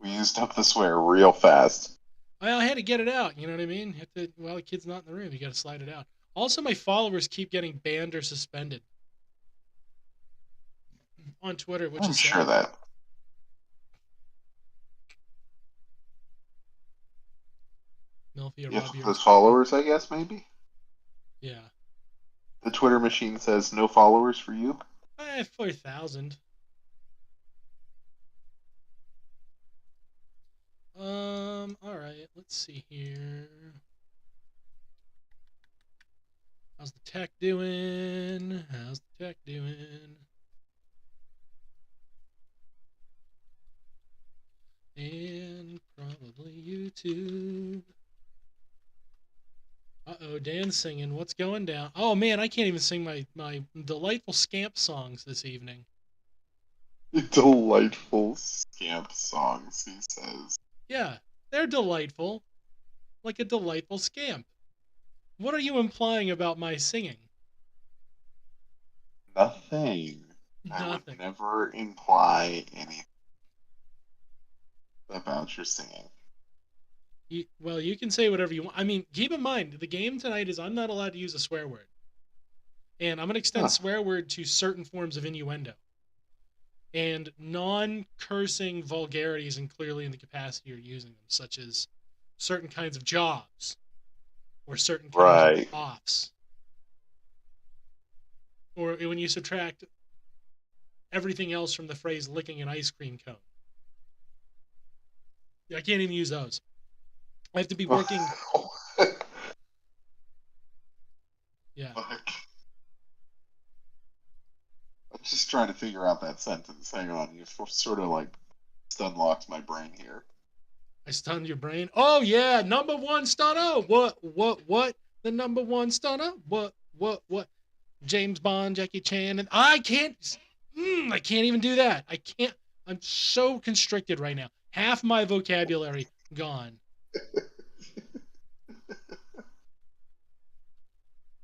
We used up the swear real fast. I had to get it out. You know what I mean? While the kid's not in the room, you got to slide it out. Also, my followers keep getting banned or suspended on Twitter, which I'm is sure sad. that Milfia if Rob the yours creepy. followers, I guess maybe Yeah. the Twitter machine says no followers for you. 4,000. All right. Let's see here. How's the tech doing? How's the tech doing? And probably YouTube. Uh-oh, Dan's singing. What's going down? Oh man, I can't even sing my delightful scamp songs this evening. Delightful scamp songs, he says. Yeah, they're delightful, like a delightful scamp. What are you implying about my singing? Nothing. I would Nothing. never imply anything about your singing. Well, you can say whatever you want. I mean, keep in mind, the game tonight is I'm not allowed to use a swear word. And I'm going to extend Huh. swear word to certain forms of innuendo and non-cursing vulgarities, and clearly in the capacity you're using them, such as certain kinds of jobs or certain kinds of Right. offs, or when you subtract everything else from the phrase licking an ice cream cone. I can't even use those. I have to be working. Yeah. Fuck. I'm just trying to figure out that sentence. Hang on, you've sort of like unlocked my brain here. I stunned your brain. Oh yeah, number one stunner. What? The number one stunner. What? James Bond, Jackie Chan, and I can't. I can't even do that. I can't. I'm so constricted right now. Half my vocabulary gone.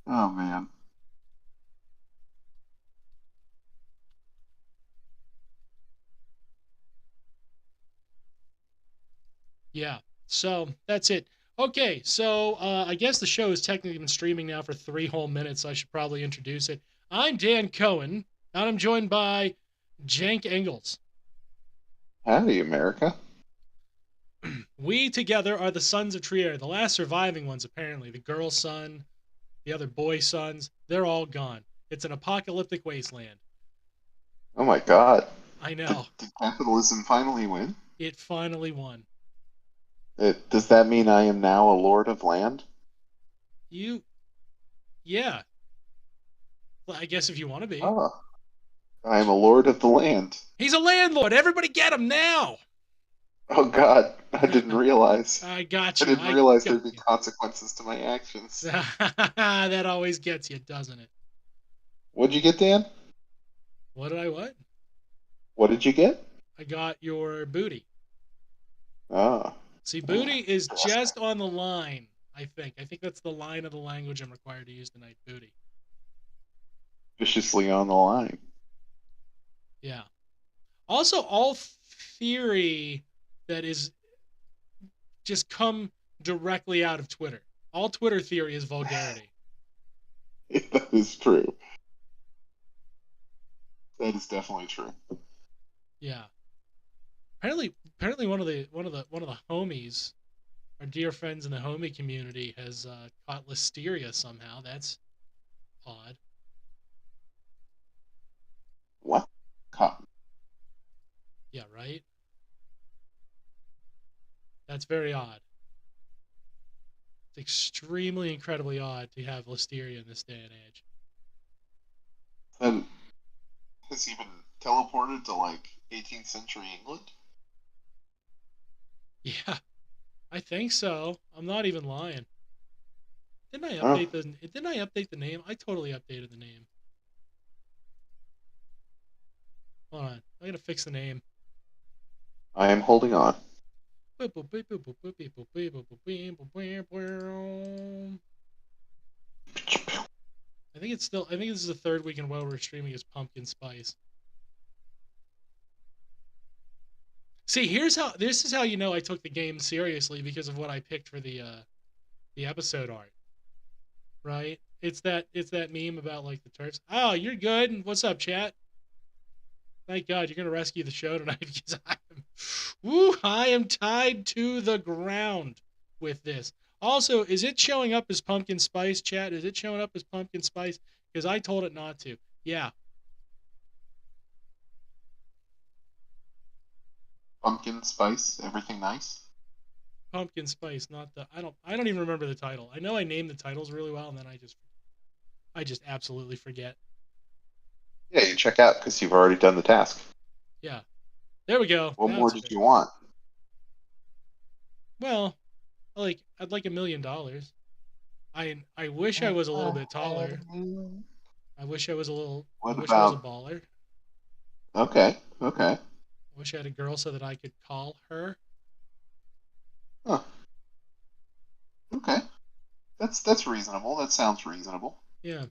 Oh man. Yeah. So that's it. Okay. So I guess the show has technically been streaming now for 3 whole minutes. So I should probably introduce it. I'm Dan Cohen, and I'm joined by Jank Engels. Howdy, America. We together are the sons of Trier, the last surviving ones, apparently. The girl son, the other boy sons, they're all gone. It's an apocalyptic wasteland. Oh my God. I Did, know. did capitalism finally win? It finally won. Does that mean I am now a lord of land? You, yeah. Well, I guess if you want to be. Oh, I am a lord of the land. He's a landlord. Everybody get him now. Oh God, I didn't realize. I got I you. didn't I realize got there'd be you. consequences to my actions. That always gets you, doesn't it? What'd you get, Dan? What did I what? What did you get? I got your booty. Oh, See, yeah. booty is just on the line, I think. I think that's the line of the language I'm required to use tonight. Booty. Viciously on the line. Yeah. Also, all theory that is just come directly out of Twitter. All Twitter theory is vulgarity. That is true. That is definitely true. Yeah. Apparently, one of the homies, our dear friends in the homie community, has caught listeria somehow. That's odd. What? Cotton. Yeah, right. That's very odd. It's extremely, incredibly odd to have listeria in this day and age. Then has he been teleported to like 18th century England? Yeah, I think so. I'm not even lying. Didn't I Oh, update the Didn't I update the name? I totally updated the name. Hold on. I gotta fix the name. I am holding on. I I think this is the third week in a row we're streaming as Pumpkin Spice. See, this is how you know I took the game seriously because of what I picked for the episode art. Right? It's that meme about like the turfs. Oh, you're good. What's up, chat? Thank God you're gonna rescue the show tonight because I am tied to the ground with this. Also, is it showing up as pumpkin spice, chat? Is it showing up as pumpkin spice? Because I told it not to. Yeah. Pumpkin spice, everything nice. Pumpkin spice, not the I don't even remember the title. I know I named the titles really well and then I just absolutely forget. Yeah, you check out because you've already done the task. Yeah. There we go. What Now more it's did fair. you want? Well, I'd like $1 million. I wish I was a little bit taller. I wish I was a little I What wish I was a about? baller. Okay, okay. I wish I had a girl so that I could call her. Huh. Okay. That's reasonable. That sounds reasonable. Yeah.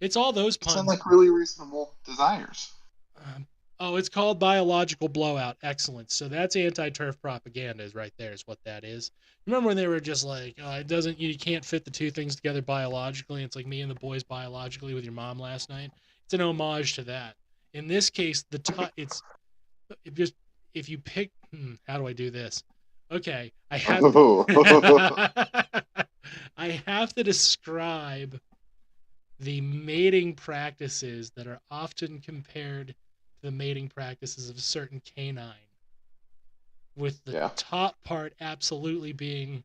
It's all those Those sound puns. like really reasonable desires. Um, oh, it's called biological blowout. Excellent. So that's anti-turf propaganda is right there is what that is. Remember when they were just like, it doesn't you can't fit the two things together biologically. It's like me and the boys biologically with your mom last night. It's an homage to that. In this case, it's it just if you pick how do I do this? Okay, I have Oh. to I have to describe the mating practices that are often compared to the mating practices of a certain canine, with the Yeah. top part absolutely being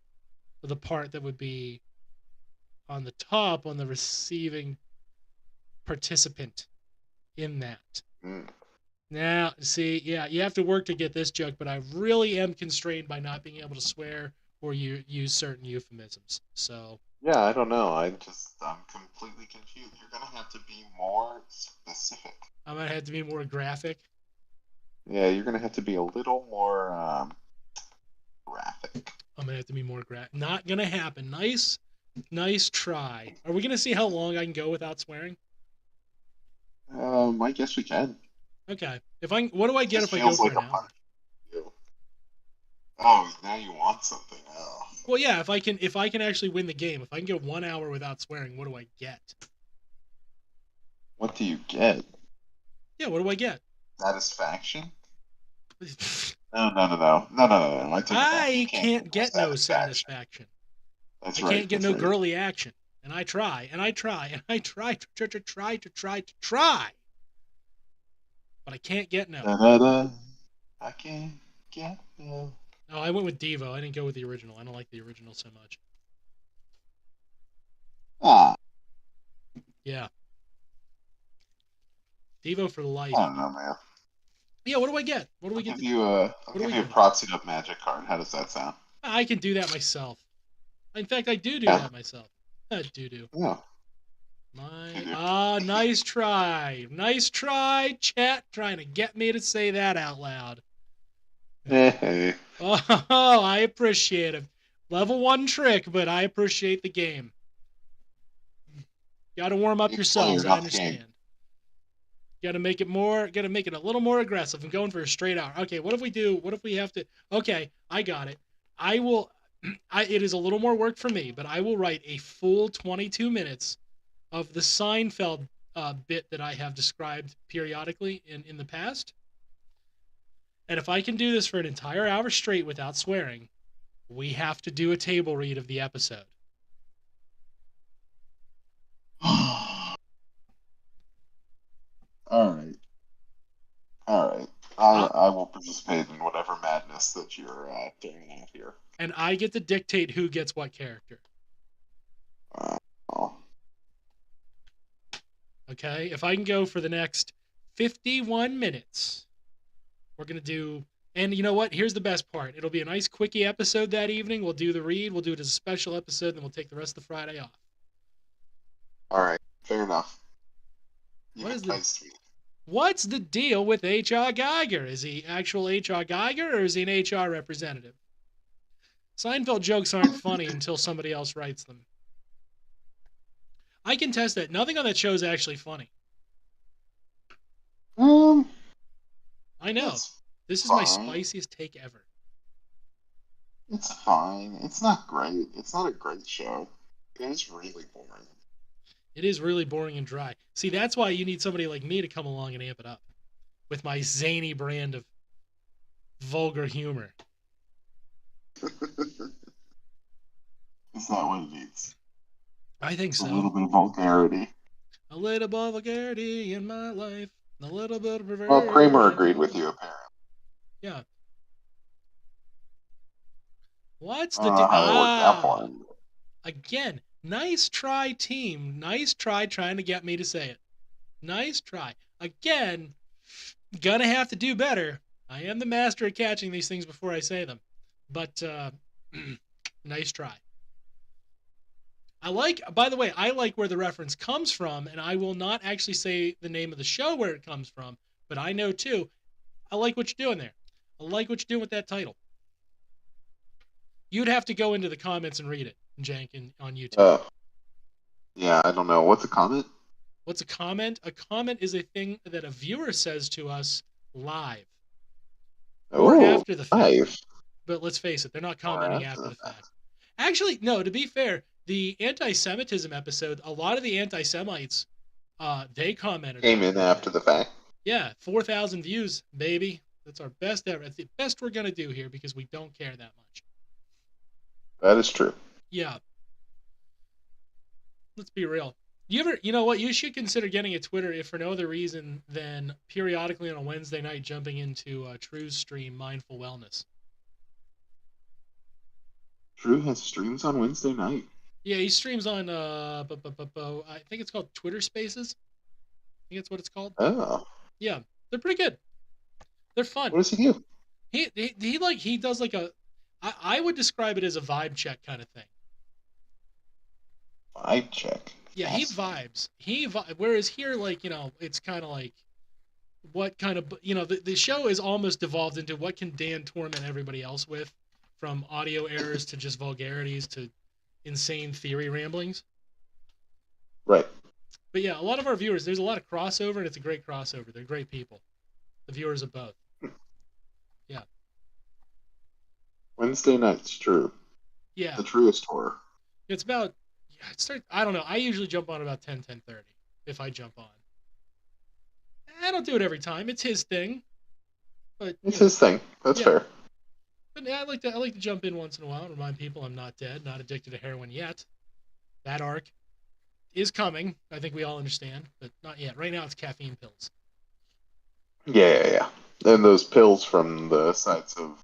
the part that would be on the top on the receiving participant in that. Mm. Now, see, yeah, you have to work to get this joke, but I really am constrained by not being able to swear or use certain euphemisms. So, Yeah, I don't know. I'm completely confused. You're gonna have to be more specific. I'm going to have to be more graphic. Yeah, you're gonna have to be a little more graphic. I'm gonna have to be more Not gonna happen. Nice try. Are we gonna see how long I can go without swearing? I guess we can. Okay. What do I get This if I go feels for like an a hour? punch. Oh, now you want something. Oh. Well, yeah. If I can actually win the game, if I can go 1 hour without swearing, what do I get? What do you get? Yeah. What do I get? Satisfaction? No, no, no, no, no, no, no, no. I take it back. You I can't get can't no get no satisfaction. satisfaction. That's I right. can't get That's no right. girly action. And I try, and I try, and I try to try. But I can't get no. Da, da, da. I can't get no. No, I went with Devo. I didn't go with the original. I don't like the original so much. Ah, Yeah. Devo for I life. don't know, man. Yeah, what do I get? What do we I'll get? give you a I'll What do give we you a get? proxied up magic card. How does that sound? I can do that myself. In fact, I do Yeah. that myself. Do. Yeah. You My do. nice try. Nice try, chat trying to get me to say that out loud. Hey. Oh, I appreciate it. Level 1 trick, but I appreciate the game. Got to warm up You play yourselves, I enough game. understand. Got to make it a little more aggressive. I'm going for a straight hour. Okay, what if we have to Okay, I got it. I will it is a little more work for me, but I will write a full 22 minutes of the Seinfeld bit that I have described periodically in the past. And if I can do this for an entire hour straight without swearing, we have to do a table read of the episode. All right. All right. Uh, I will participate in whatever madness that you're throwing out here. and I get to dictate who gets what character. Oh. Okay? If I can go for the next 51 minutes, we're going to do. And you know what? Here's the best part. It'll be a nice quickie episode that evening. We'll do the read. We'll do it as a special episode, and then we'll take the rest of the Friday off. All right. Fair enough. You've What is the enticed me. What's the deal with H.R. Geiger? Is he actual H.R. Geiger or is he an HR representative? Seinfeld jokes aren't funny until somebody else writes them. I can test that. Nothing on that show is actually funny. Um. I know. This is my fine. spiciest take ever. It's fine. It's not great. It's not a great show. It is really boring. It is really boring and dry. See, that's why you need somebody like me to come along and amp it up with my zany brand of vulgar humor. Is that what it needs? I think A so. little bit of vulgarity. A little bit of vulgarity in my life, a little bit of Well, Kramer perversion. agreed with you, apparently. Yeah. What's I the don't know how it worked out for him. again? Nice try, team. Nice try trying to get me to say it. Nice try. Again, gonna have to do better. I am the master at catching these things before I say them. But nice try. By the way, I like where the reference comes from, and I will not actually say the name of the show where it comes from, but I know too. I like what you're doing there. I like what you're doing with that title. You'd have to go into the comments and read it, Jank, on YouTube. Yeah, I don't know. What's a comment? What's a comment? A comment is a thing that a viewer says to us live or Oh, after the fact. live. But let's face it, they're not Or commenting after after the the fact. fact. Actually, no, to be fair, the anti-Semitism episode, a lot of the anti-Semites, they commented Came after in the after fact. the fact. Yeah, 4,000 views, baby. That's our best ever. That's the best we're going to do here because we don't care that much. That is true. Yeah. Let's be real. You know what? You should consider getting a Twitter if for no other reason than periodically on a Wednesday night jumping into True's stream, Mindful Wellness. Drew has streams on Wednesday night. Yeah, he streams on, I think it's called Twitter Spaces. I think that's what it's called. Oh. Yeah, they're pretty good. They're fun. What does he do? He does like I would describe it as a vibe check kind of thing. Vibe check. Yeah, he vibes. Whereas here, like, it's kind of like what kind of, the show is almost devolved into what can Dan torment everybody else with, from audio errors to just vulgarities to insane theory ramblings. Right. But yeah, a lot of our viewers, there's a lot of crossover, and it's a great crossover. They're great people. The viewers of both. Yeah. Wednesday nights, Drew. Yeah. The truest horror. It's about, I don't know. I usually jump on about 10:30 if I jump on. I don't do it every time. It's his thing. But It's his thing. That's fair. But yeah, I like to jump in once in a while and remind people I'm not dead, not addicted to heroin yet. That arc is coming. I think we all understand, but not yet. Right now, it's caffeine pills. Yeah. And those pills from the sites of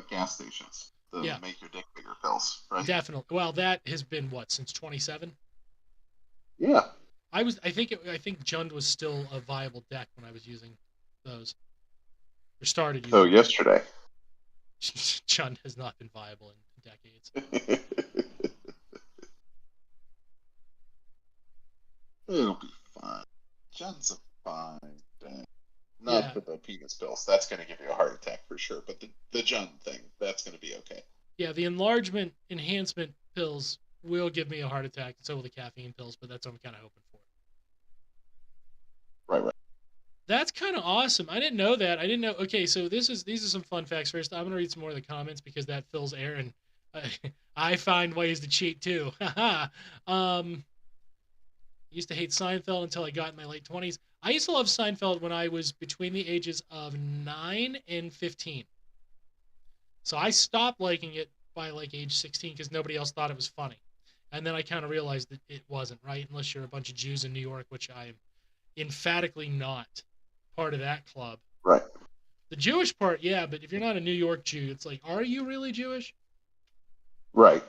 gas stations. The make your dick bigger pills, right? Definitely. Well, that has been what, since 27? Yeah. I think Jund was still a viable deck when I was using those. Or started using. So yesterday. Jund has not been viable in decades. It'll be fine. Jund's a fine thing. Not for the penis pills. That's going to give you a heart attack for sure. But the Jund thing, that's going to be okay. Yeah, the enlargement enhancement pills will give me a heart attack, and so will the caffeine pills, but that's what I'm kind of hoping for. Right. That's kind of awesome. I didn't know that. I didn't know. Okay, so these are some fun facts. First, I'm going to read some more of the comments because that fills air, and I find ways to cheat too. Used to hate Seinfeld until I got in my late 20s. I used to love Seinfeld when I was between the ages of 9 and 15. So I stopped liking it by like age 16 because nobody else thought it was funny. And then I kind of realized that it wasn't, right? Unless you're a bunch of Jews in New York, which I am emphatically not part of that club. Right. The Jewish part, yeah, but if you're not a New York Jew, it's like, are you really Jewish? Right.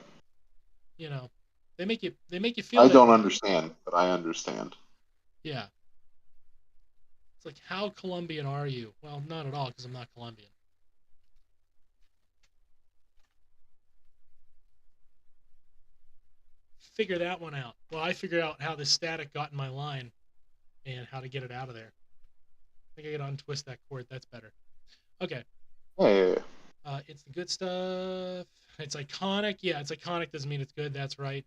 They make you feel. I don't understand, but I understand. Yeah. It's like, how Colombian are you? Well, not at all, because I'm not Colombian. Figure that one out. Well, I figured out how the static got in my line and how to get it out of there. I think I can untwist that cord. That's better. Okay. Yeah. It's the good stuff. It's iconic. Yeah, it's iconic doesn't mean it's good. That's right.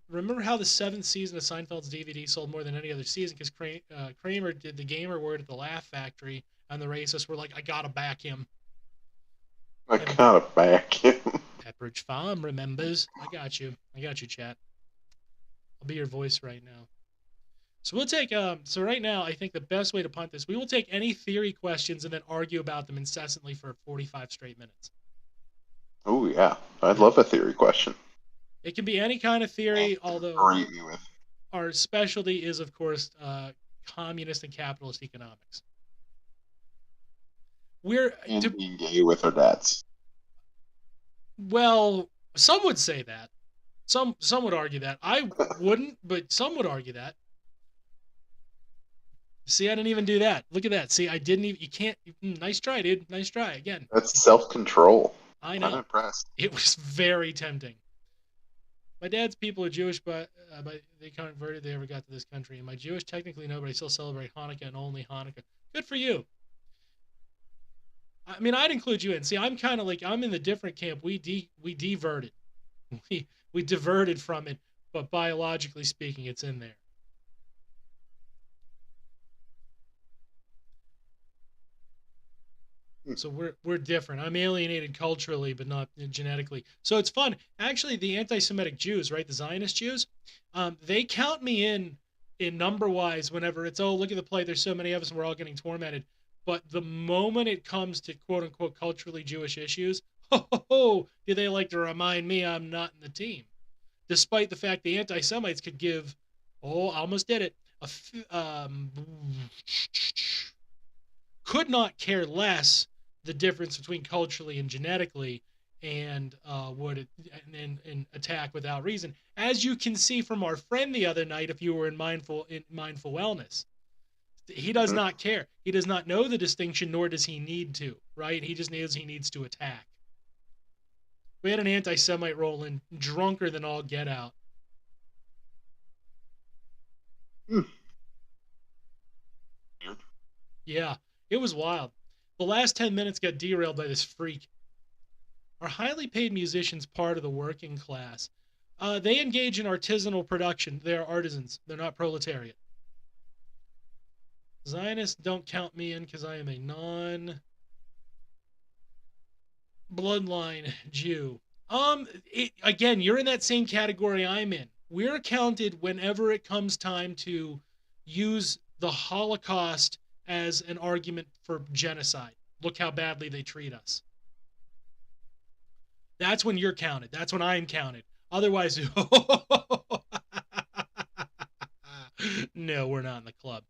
Remember how the 7th season of Seinfeld's DVD sold more than any other season because Kramer did the gamer word at the Laugh Factory And the racists were like, I gotta back him. I gotta back him. Pepperidge Farm remembers. I got you, chat. I'll be your voice right now. So we'll take so right now I think the best way to punt this, we will take any theory questions and then argue about them incessantly for 45 straight minutes. Oh yeah, I'd love a theory question. It can be any kind of theory, although our specialty is of course communist and capitalist economics. Being gay with our dads. Well, some would say that. Some would argue that. I wouldn't, but some would argue that. See, I didn't even do that. Look at that. See, I didn't even. You can't. Nice try, dude. Nice try again. That's self-control. I know. I'm impressed. It was very tempting. My dad's people are Jewish, but they converted. They ever got to this country. Am I Jewish? Technically, no, but I still celebrate Hanukkah and only Hanukkah. Good for you. I mean, I'd include you in. See, I'm kind of like I'm in the different camp. We diverted. We diverted from it, but biologically speaking, it's in there. So we're different. I'm alienated culturally, but not genetically. So it's fun. Actually, the anti-Semitic Jews, right, the Zionist Jews, they count me in number-wise whenever it's, oh, look at the play. There's so many of us, and we're all getting tormented. But the moment it comes to quote-unquote culturally Jewish issues, do they like to remind me I'm not in the team? Despite the fact the anti-Semites could give, I almost did it, could not care less the difference between culturally and genetically, and would attack without reason, as you can see from our friend the other night. If you were in mindful wellness, he does not care. He does not know the distinction, nor does he need to. Right? He just knows he needs to attack. We had an anti-Semite roll in, drunker than all get out. Yeah, it was wild. The last 10 minutes got derailed by this freak. Are highly paid musicians part of the working class? They engage in artisanal production. They are artisans. They're not proletariat. Zionists don't count me in because I am a non-bloodline Jew. Again, you're in that same category I'm in. We're counted whenever it comes time to use the Holocaust as an argument for genocide. Look how badly they treat us. That's when you're counted. That's when I'm counted. Otherwise, no, we're not in the club.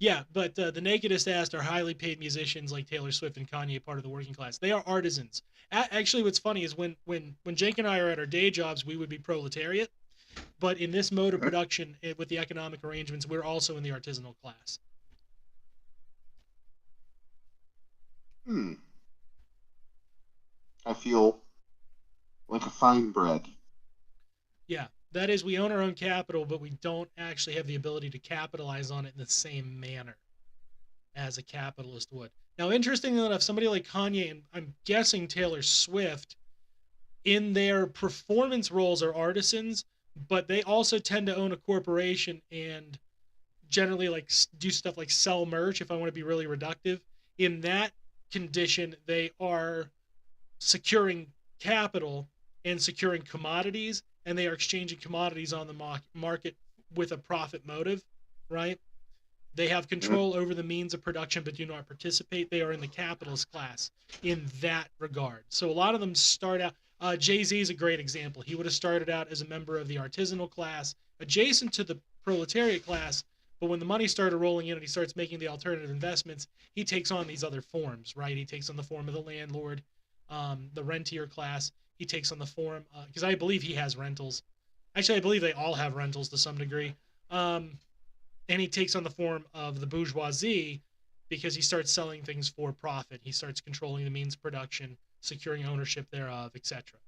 Yeah, but the Nakedist asked, are highly paid musicians like Taylor Swift and Kanye part of the working class? They are artisans. Actually, what's funny is when Jake and I are at our day jobs, we would be proletariat. But in this mode of production, with the economic arrangements, we're also in the artisanal class. I feel like a fine bread. Yeah, that is, we own our own capital, but we don't actually have the ability to capitalize on it in the same manner as a capitalist would. Now, interestingly enough, somebody like Kanye, and I'm guessing Taylor Swift, in their performance roles are artisans, but they also tend to own a corporation and generally like do stuff like sell merch, if I want to be really reductive. In that condition, they are securing capital and securing commodities, and they are exchanging commodities on the market with a profit motive, right? They have control over the means of production but do not participate. They are in the capitalist class in that regard. So a lot of them start out, Jay-Z is a great example. He would have started out as a member of the artisanal class, adjacent to the proletariat class, but when the money started rolling in and he starts making the alternative investments, he takes on these other forms, right? He takes on the form of the landlord, the rentier class. He takes on the form, because I believe he has rentals. Actually, I believe they all have rentals to some degree. And he takes on the form of the bourgeoisie because he starts selling things for profit. He starts controlling the means of production, securing ownership thereof, etc.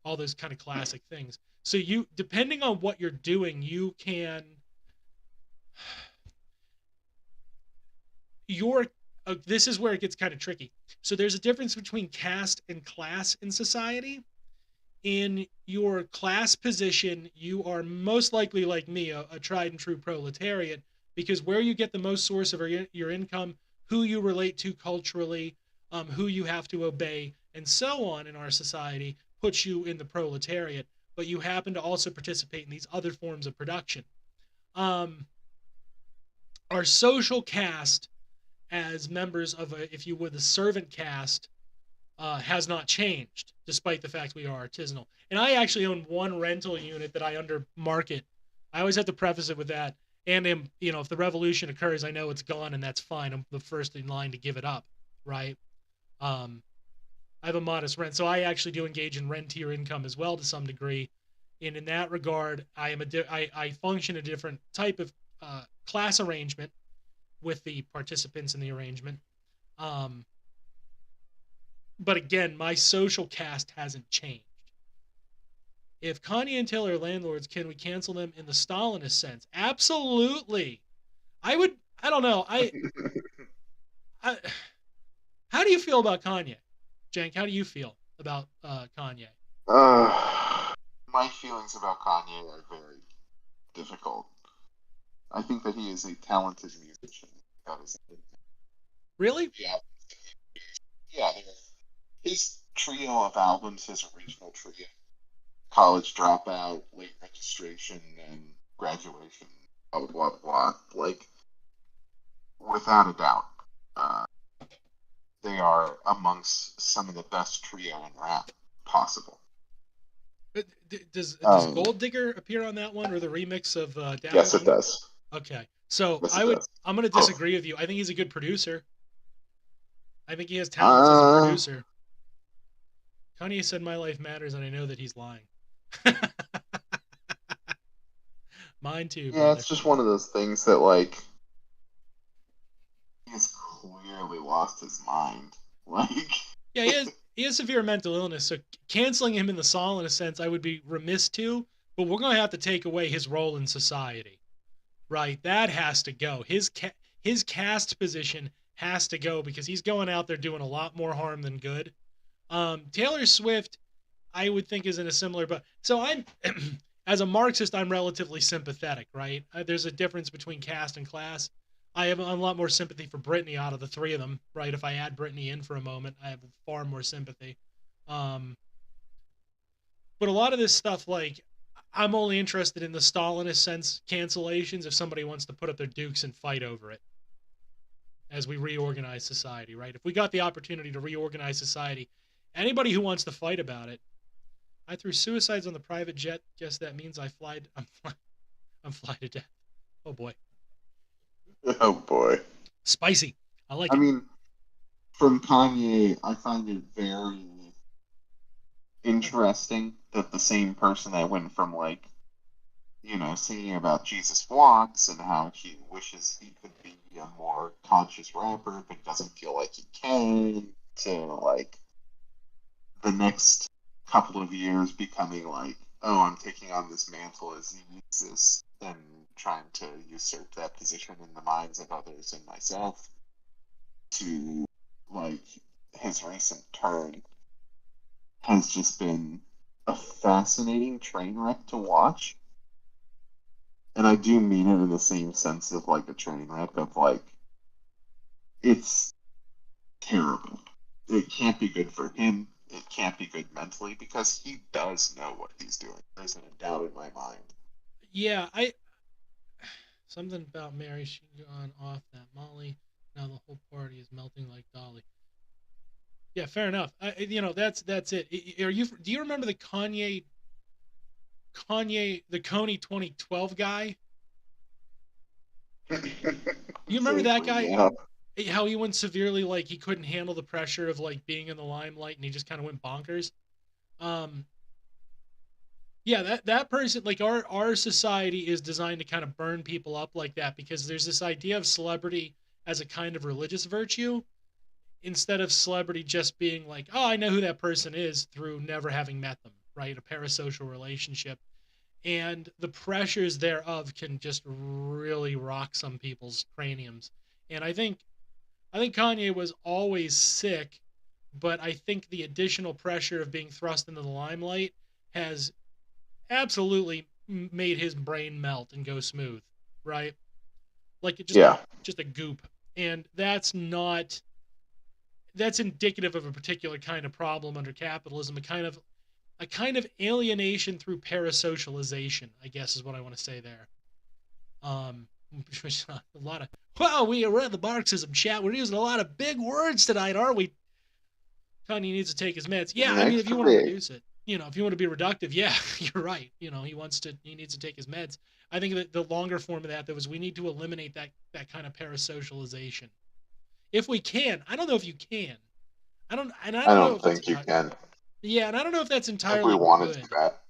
All those kind of classic things. So you, depending on what you're doing, you can... this is where it gets kind of tricky. So there's a difference between caste and class in society. In your class position, you are most likely, like me, a tried and true proletariat, because where you get the most source of your income who you relate to culturally, who you have to obey, and so on in our society puts you in the proletariat, but you happen to also participate in these other forms of production. Um, our social caste as members of a, if you would, the servant caste has not changed, despite the fact we are artisanal. And I actually own one rental unit that I under market. I always have to preface it with that. And if the revolution occurs, I know it's gone, and that's fine. I'm the first in line to give it up, right? Um, I have a modest rent, so I actually do engage in rentier income as well to some degree. And in that regard, I function a different type of class arrangement with the participants in the arrangement. Um, but again, my social caste hasn't changed. If Kanye and Taylor are landlords, can we cancel them in the Stalinist sense? Absolutely. I would. I don't know. I how do you feel about Kanye, Jenk? How do you feel about Kanye? My feelings about Kanye are very difficult. I think that he is a talented musician. That is Really? yeah, yeah. His trio of albums, his original trio, College Dropout, Late Registration, and Graduation, blah blah blah blah. Like, without a doubt, uh, they are amongst some of the best trio in rap possible. Does Gold Digger appear on that one, or the remix of Daddy Yes, it Long? does. Okay, so Yes, it does. I'm going to disagree with you. I think he's a good producer. I think he has talents as a Uh, producer. Kanye said my life matters, and I know that he's lying. Mine too, yeah, brother. it's just one of those things that, like, he's clearly lost his mind. Like, Yeah, he has severe mental illness, so canceling him in the Saul, in a sense, I would be remiss to, but we're going to have to take away his role in society, right? That has to go. His caste position has to go because he's going out there doing a lot more harm than good. Taylor Swift, I would think, is in a similar, but so I'm as a Marxist, I'm relatively sympathetic, right? There's a difference between caste and class. I have a lot more sympathy for Britney out of the three of them, right? If I add Britney in for a moment, I have far more sympathy. Um, but a lot of this stuff, like, I'm only interested in the Stalinist sense cancellations if somebody wants to put up their dukes and fight over it as we reorganize society, right? If we got the opportunity to reorganize society, anybody who wants to fight about it, I threw suicides on the private jet. Guess that means I'm fly to death. Oh boy. oh boy. Spicy. I like I it. mean, from Kanye, I find it very interesting that the same person that went from, like, singing about Jesus Walks and how he wishes he could be a more conscious rapper but doesn't feel like he can, to, like, the next couple of years becoming like, oh, I'm taking on this mantle as Jesus and trying to usurp that position in the minds of others and myself, to, like, his recent turn has just been a fascinating train wreck to watch. And I do mean it in the same sense of, like, a train wreck of, like, it's terrible. It can't be good for him. It can't be good mentally because he does know what he's doing. There's no doubt in my mind. Yeah, something about Mary. She gone off that Molly. Now the whole party is melting like Dolly. Yeah, fair enough. That's it. Do you remember the the Coney 2012 guy? You remember that guy? Yeah. How he went severely, like, he couldn't handle the pressure of, like, being in the limelight, and he just kind of went bonkers. Um, yeah, that person, like, our society is designed to kind of burn people up like that because there's this idea of celebrity as a kind of religious virtue instead of celebrity just being like, oh, I know who that person is through never having met them, right? A parasocial relationship. And the pressures thereof can just really rock some people's craniums. And I think Kanye was always sick, but I think the additional pressure of being thrust into the limelight has absolutely made his brain melt and go smooth, right? Like, it Yeah. just a goop. And that's indicative of a particular kind of problem under capitalism, a kind of alienation through parasocialization, I guess is what I want to say there. A lot of, well, we read the Marxism chat. We're using a lot of big words tonight, aren't we? Tony needs to take his meds. Yeah, I mean, if you want to reduce it, if you want to be reductive, yeah, you're right. He needs to take his meds. I think that the longer form of that was we need to eliminate that kind of parasocialization. If we can. I don't know if you can. I don't know if think you can. Yeah, and I don't know if that's entirely if we wanted good. to that.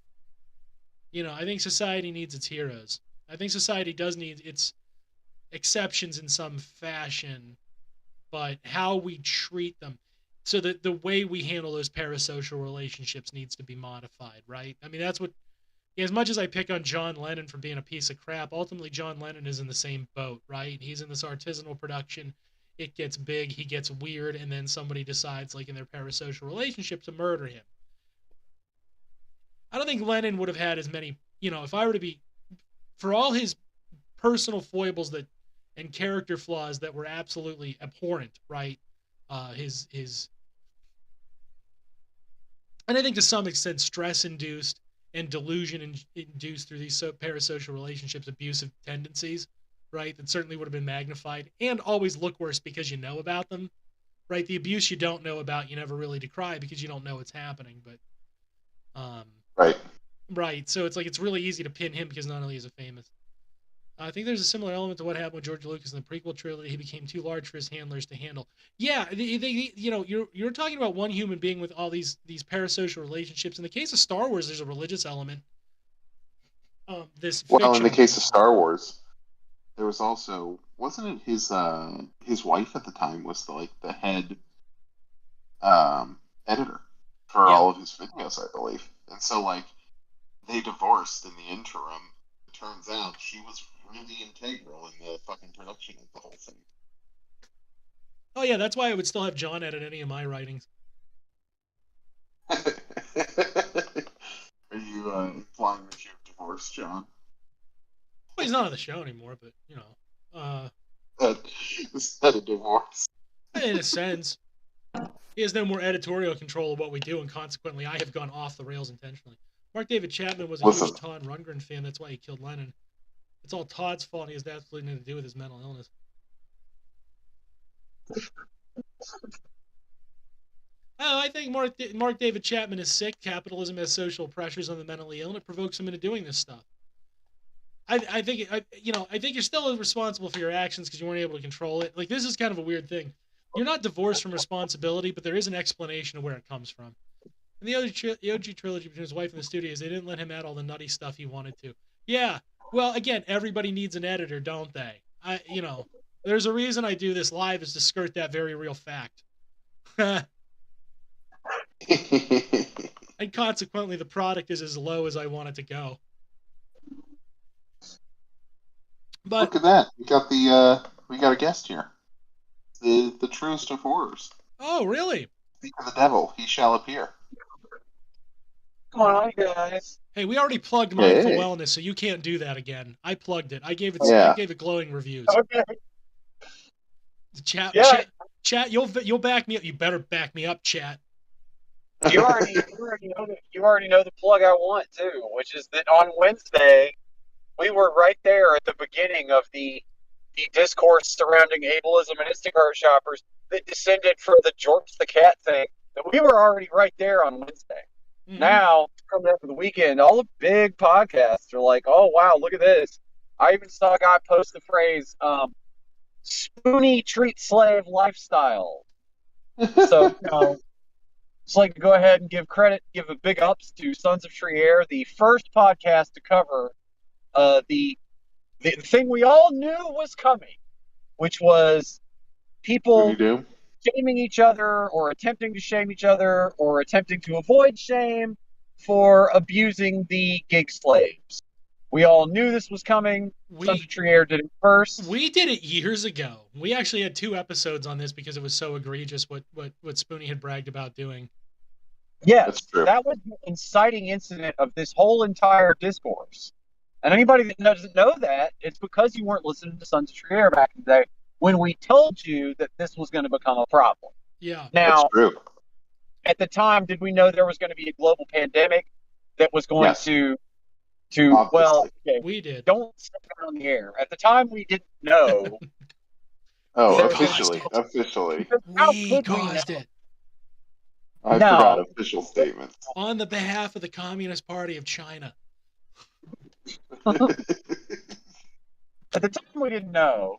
I think society needs its heroes. I think society does need its exceptions in some fashion, but how we treat them, so that the way we handle those parasocial relationships needs to be modified, right? I mean, that's what, as much as I pick on John Lennon for being a piece of crap, ultimately John Lennon is in the same boat, right? He's in this artisanal production. It gets big, he gets weird, and then somebody decides, like in their parasocial relationship, to murder him. I don't think Lennon would have had as many, if I were to be, for all his personal foibles and character flaws that were absolutely abhorrent, right? His and I think to some extent stress-induced and delusion-induced through these parasocial relationships, abusive tendencies, right? That certainly would have been magnified and always look worse because you know about them, right? The abuse you don't know about, you never really decry because you don't know it's happening, but right. So it's like it's really easy to pin him because not only is he famous. I think there's a similar element to what happened with George Lucas in the prequel trilogy. He became too large for his handlers to handle. Yeah, you're talking about one human being with all these parasocial relationships. In the case of Star Wars, there's a religious element. In the case of Star Wars, there was also, wasn't it his wife at the time was the head editor for all of his videos, I believe, and so they divorced in the interim. It turns out she was really integral in the fucking production of the whole thing. Oh yeah, that's why I would still have John edit any of my writings. Are you flying with your divorce, John? Well, he's not on the show anymore, but is that a divorce? In a sense, he has no more editorial control of what we do, and consequently, I have gone off the rails intentionally. Mark David Chapman was a huge Todd Rundgren fan. That's why he killed Lennon. It's all Todd's fault. He has absolutely nothing to do with his mental illness. I think Mark David Chapman is sick. Capitalism has social pressures on the mentally ill, and it provokes him into doing this stuff. I think you're still responsible for your actions because you weren't able to control it. Like, this is kind of a weird thing. You're not divorced from responsibility, but there is an explanation of where it comes from. In the OG trilogy between his wife and the studios, they didn't let him add all the nutty stuff he wanted to. Yeah, well, again, everybody needs an editor, don't they? There's a reason I do this live, is to skirt that very real fact. And consequently, the product is as low as I want it to go. But look at that! We got a guest here. The truest of horrors. Oh, really? Speak of the devil, he shall appear. Come on, guys. Hey, we already plugged Mindful Wellness, so you can't do that again. I plugged it. I gave it glowing reviews. Okay. Chat, you'll back me up. You better back me up, chat. You already know the plug I want too, which is that on Wednesday we were right there at the beginning of the discourse surrounding ableism and Instacart shoppers that descended from the George the Cat thing. That we were already right there on Wednesday. Mm-hmm. Now, coming up for the weekend, all the big podcasts are like, "Oh wow, look at this!" I even saw a guy post the phrase "spoony treat slave lifestyle." So, just like to go ahead and give a big ups to Sons of Trier, the first podcast to cover the thing we all knew was coming, which was people shaming each other or attempting to shame each other or attempting to avoid shame for abusing the gig slaves. We all knew this was coming. Sons of Trier did it first. We did it years ago. We actually had 2 episodes on this because it was so egregious what Spoony had bragged about doing. Yes, that was the inciting incident of this whole entire discourse. And anybody that doesn't know that, it's because you weren't listening to Sons of Trier back in the day. when we told you that this was going to become a problem. Yeah. Now, That's true. at the time, did we know there was going to be a global pandemic that was going Yes. to well, Obviously. okay, We did. don't say it on the air. At the time, we didn't know. Oh, There- officially. caused Officially. How We could we know? caused it I No. forgot official statements. on the behalf of the Communist Party of China. At the time, we didn't know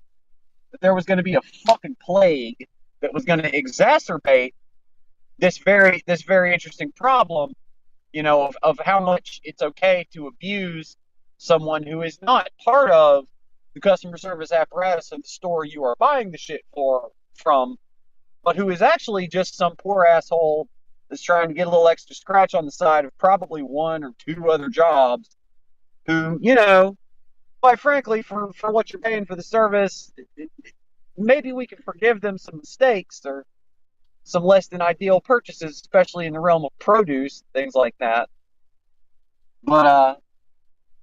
that there was going to be a fucking plague that was going to exacerbate this very interesting problem, of how much it's okay to abuse someone who is not part of the customer service apparatus of the store you are buying the shit from, but who is actually just some poor asshole that's trying to get a little extra scratch on the side of probably one or two other jobs, who, quite frankly, for what you're paying for the service, maybe we can forgive them some mistakes or some less than ideal purchases, especially in the realm of produce, things like that. But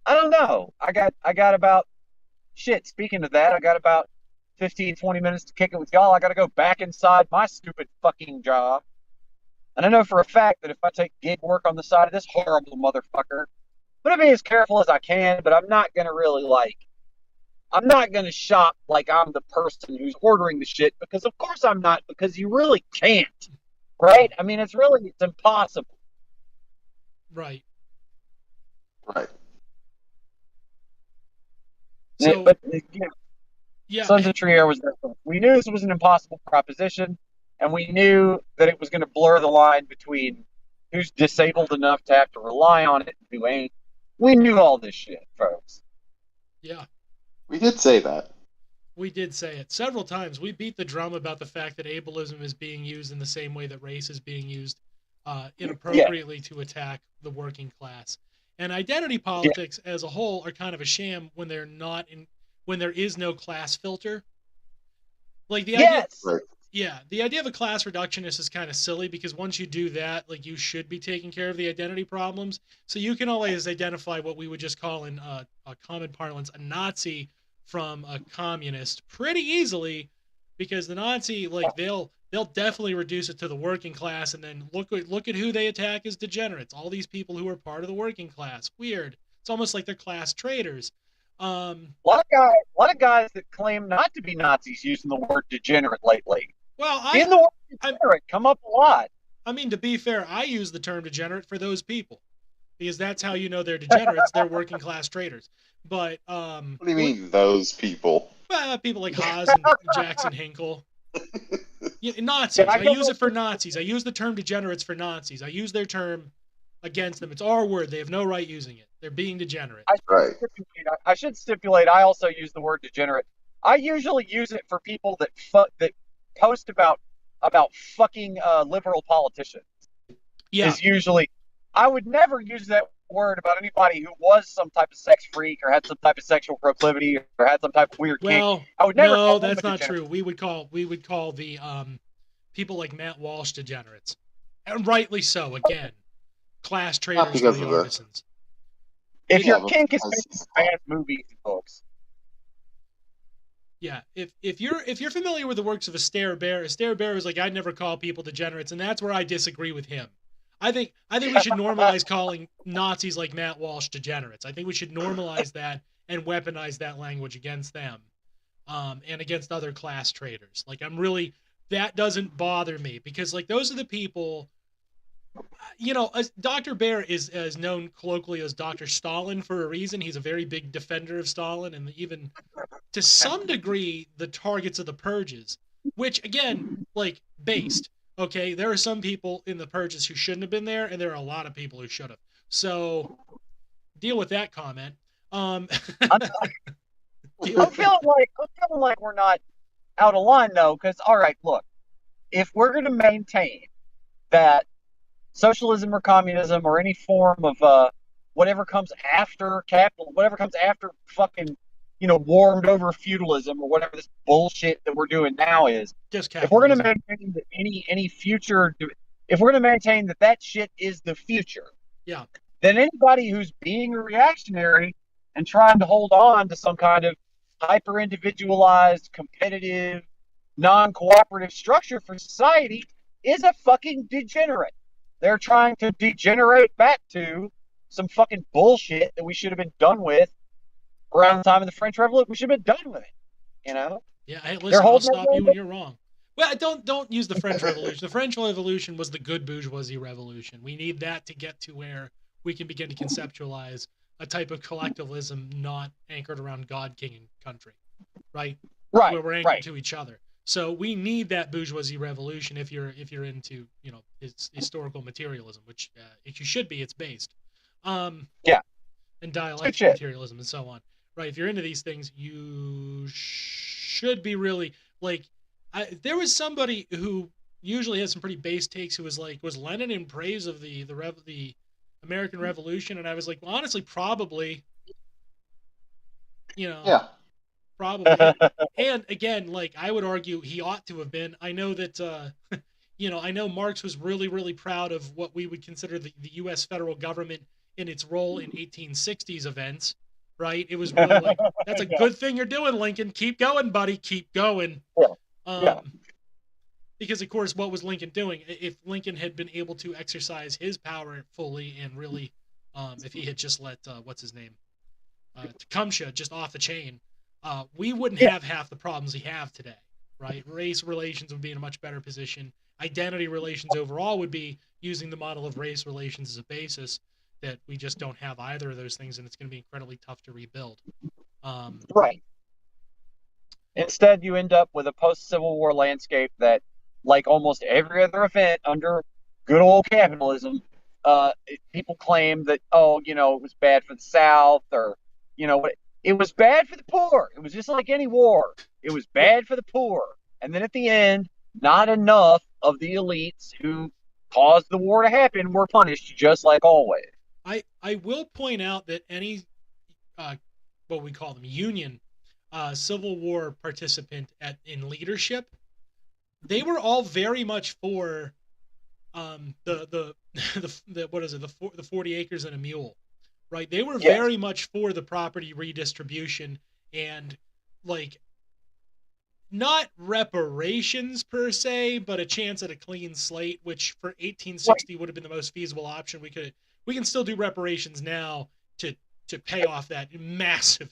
I don't know. I got about shit. Speaking of that, I got about 15, 20 minutes to kick it with y'all. I got to go back inside my stupid fucking job. And I know for a fact that if I take gig work on the side of this horrible motherfucker, I'm going to be as careful as I can, but I'm not going to really I'm not going to shop like I'm the person who's ordering the shit, because of course I'm not, because you really can't, right? I mean, it's impossible. Right. Right. So, But yeah. Sons of Trier was there. We knew this was an impossible proposition, and we knew that it was going to blur the line between who's disabled enough to have to rely on it and who ain't. We knew all this shit, folks. Yeah. We did say that. We did say it several times. We beat the drum about the fact that ableism is being used in the same way that race is being used inappropriately to attack the working class. And identity politics as a whole are kind of a sham when they're not when there is no class filter. Like the idea, Right. yeah, the idea of a class reductionist is kind of silly, because once you do that, like, you should be taking care of the identity problems. So you can always identify what we would just call in a common parlance a Nazi from a communist pretty easily, because the Nazi, like, they'll definitely reduce it to the working class, and then look at who they attack as degenerates. All these people who are part of the working class. Weird. It's almost like they're class traitors. A lot of guys that claim not to be Nazis using the word degenerate lately. Well, the word degenerate come up a lot. I mean, to be fair, I use the term degenerate for those people, because that's how you know they're degenerates. They're working class traitors. But What do you mean, those people? People like Haas and Jackson Hinkle. Nazis. I use it for Nazis. I use the term degenerates for Nazis. I use their term against them. It's our word. They have no right using it. They're being degenerate. I should stipulate. I also use the word degenerate. I usually use it for people that post about fucking liberal politicians. Yeah. Is usually, I would never use that word about anybody who was some type of sex freak or had some type of sexual proclivity or had some type of weird kink. I would never. No, that's not true. We would call the people like Matt Walsh degenerates, and rightly so. Again, class traitors for the artisans. If your kink is making bad movies and books. Yeah, if you're familiar with the works of Astaire Bear is like, I'd never call people degenerates, and that's where I disagree with him. I think we should normalize calling Nazis like Matt Walsh degenerates. I think we should normalize that and weaponize that language against them, and against other class traitors. Like, that doesn't bother me, because, like, those are the people. Dr. Bear is known colloquially as Dr. Stalin for a reason. He's a very big defender of Stalin, and even to some degree the targets of the purges, which, again, like, based. Okay, there are some people in the purges who shouldn't have been there, and there are a lot of people who should have. So deal with that comment. I'm feeling like we're not out of line, though, because, all right, look, if we're going to maintain that socialism or communism or any form of whatever comes after capital, whatever comes after fucking, warmed over feudalism or whatever this bullshit that we're doing now is, if we're going to maintain that any future, if we're going to maintain that shit is the future, yeah, then anybody who's being a reactionary and trying to hold on to some kind of hyper-individualized, competitive, non-cooperative structure for society is a fucking degenerate. They're trying to degenerate back to some fucking bullshit that we should have been done with around the time of the French Revolution. We should have been done with it. You know? Yeah, hey, They're listen, I'll holding stop it you when you're wrong. Well, don't use the French Revolution. The French Revolution was the good bourgeoisie revolution. We need that to get to where we can begin to conceptualize a type of collectivism not anchored around God, king, and country, right? right, Where we're anchored right. to each other. So we need that bourgeoisie revolution if you're into it's historical materialism, which if you should be, it's based, Yeah, and it's good dialectical shit. materialism and so on, right? If you're into these things, you should be really like. There was somebody who usually has some pretty base takes who was like, was Lenin in praise of the American Revolution? And I was like, well, honestly, probably, Yeah. probably. And again, like I would argue he ought to have been. I know that, I know Marx was really, really proud of what we would consider the U.S. federal government in its role in 1860s events, right? It was really like, that's a good thing you're doing, Lincoln. Keep going, buddy. Keep going. Yeah. Because, of course, what was Lincoln doing? If Lincoln had been able to exercise his power fully and really, if he had just let, what's his name, Tecumseh just off the chain, we wouldn't have half the problems we have today, right? Race relations would be in a much better position. Identity relations overall would be using the model of race relations as a basis, that we just don't have either of those things, and it's going to be incredibly tough to rebuild. Right. Instead, you end up with a post-Civil War landscape that, like almost every other event under good old capitalism, people claim that, it was bad for the South, or, it was bad for the poor. It was just like any war. It was bad for the poor. And then at the end, not enough of the elites who caused the war to happen were punished, just like always. I will point out that any, what we call them, union, Civil War participant in leadership, they were all very much for the what is it, the 40 acres and a mule, right? They were very much for the property redistribution and like not reparations per se, but a chance at a clean slate, which for 1860 would have been the most feasible option. We can still do reparations now to pay off that massive $1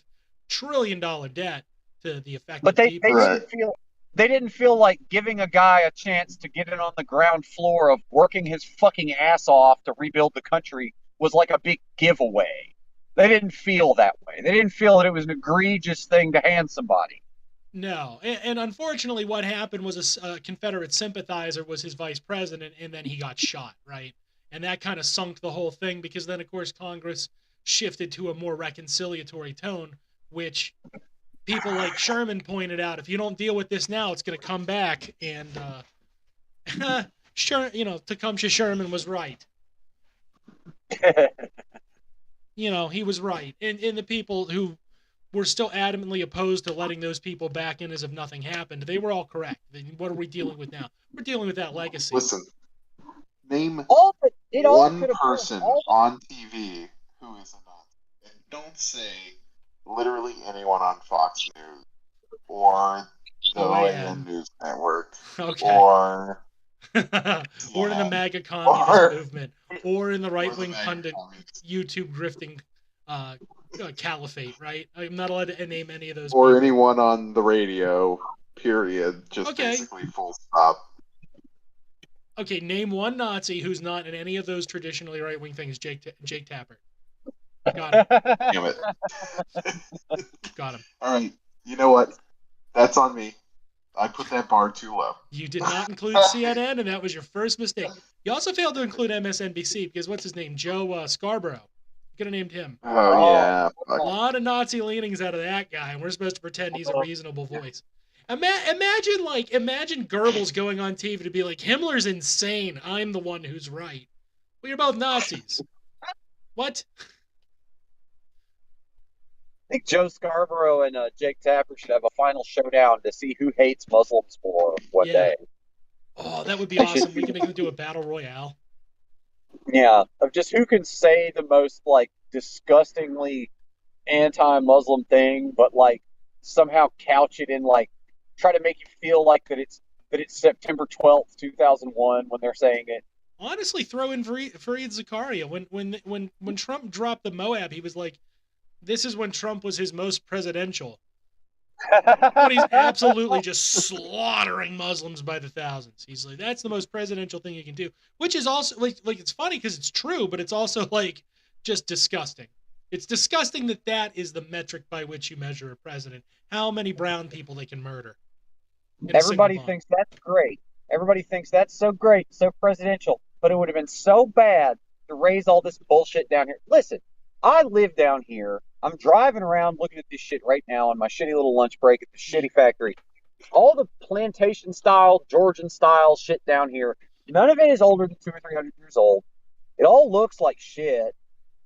trillion debt to the affected But they people. didn't feel like giving a guy a chance to get in on the ground floor of working his fucking ass off to rebuild the country was like a big giveaway. They didn't feel that way. They didn't feel that it was an egregious thing to hand somebody. No, and unfortunately, what happened was a Confederate sympathizer was his vice president, and then he got shot, right? And that kind of sunk the whole thing, because then, of course, Congress shifted to a more reconciliatory tone, which people like Sherman pointed out, if you don't deal with this now, it's going to come back. And, Tecumseh Sherman was right. He was right. And the people who were still adamantly opposed to letting those people back in as if nothing happened, they were all correct. What are we dealing with now? We're dealing with that legacy. Listen, name one person on TV who is a Nazi. And don't say literally anyone on Fox News or the OAN News Network or in the MAGA communist movement or in the right-wing pundit YouTube grifting caliphate, right? I'm not allowed to name any of those or people. Anyone on the radio, period. Just basically full stop. Okay, name one Nazi who's not in any of those traditionally right-wing things. Jake Tapper. Got him. Damn it. Got him. All right. You know what? That's on me. I put that bar too low. You did not include CNN, and that was your first mistake. You also failed to include MSNBC because what's his name? Joe Scarborough. You could have named him. Oh, yeah. A lot of Nazi leanings out of that guy, and we're supposed to pretend he's a reasonable voice. Imagine Goebbels going on TV to be like, Himmler's insane. I'm the one who's right. Well, you're both Nazis. What? I think Joe Scarborough and Jake Tapper should have a final showdown to see who hates Muslims more one day. Oh, that would be awesome. We can do a battle royale. Yeah, of just who can say the most, like, disgustingly anti-Muslim thing, but, like, somehow couch it in like try to make you feel like that it's September 12th, 2001 when they're saying it. Honestly, throw in Fareed Zakaria. When Trump dropped the Moab, he was like, "This is when Trump was his most presidential." When he's absolutely just slaughtering Muslims by the thousands. He's like, that's the most presidential thing you can do. Which is also like it's funny because it's true, but it's also like just disgusting. It's disgusting that that is the metric by which you measure a president. How many brown people they can murder. Everybody thinks that's great. Everybody thinks that's so great, so presidential. But it would have been so bad to raise all this bullshit down here. Listen, I live down here. I'm driving around looking at this shit right now on my shitty little lunch break at the shitty factory. All the plantation style, Georgian style shit down here, none of it is older than 200 or 300 years old. It all looks like shit.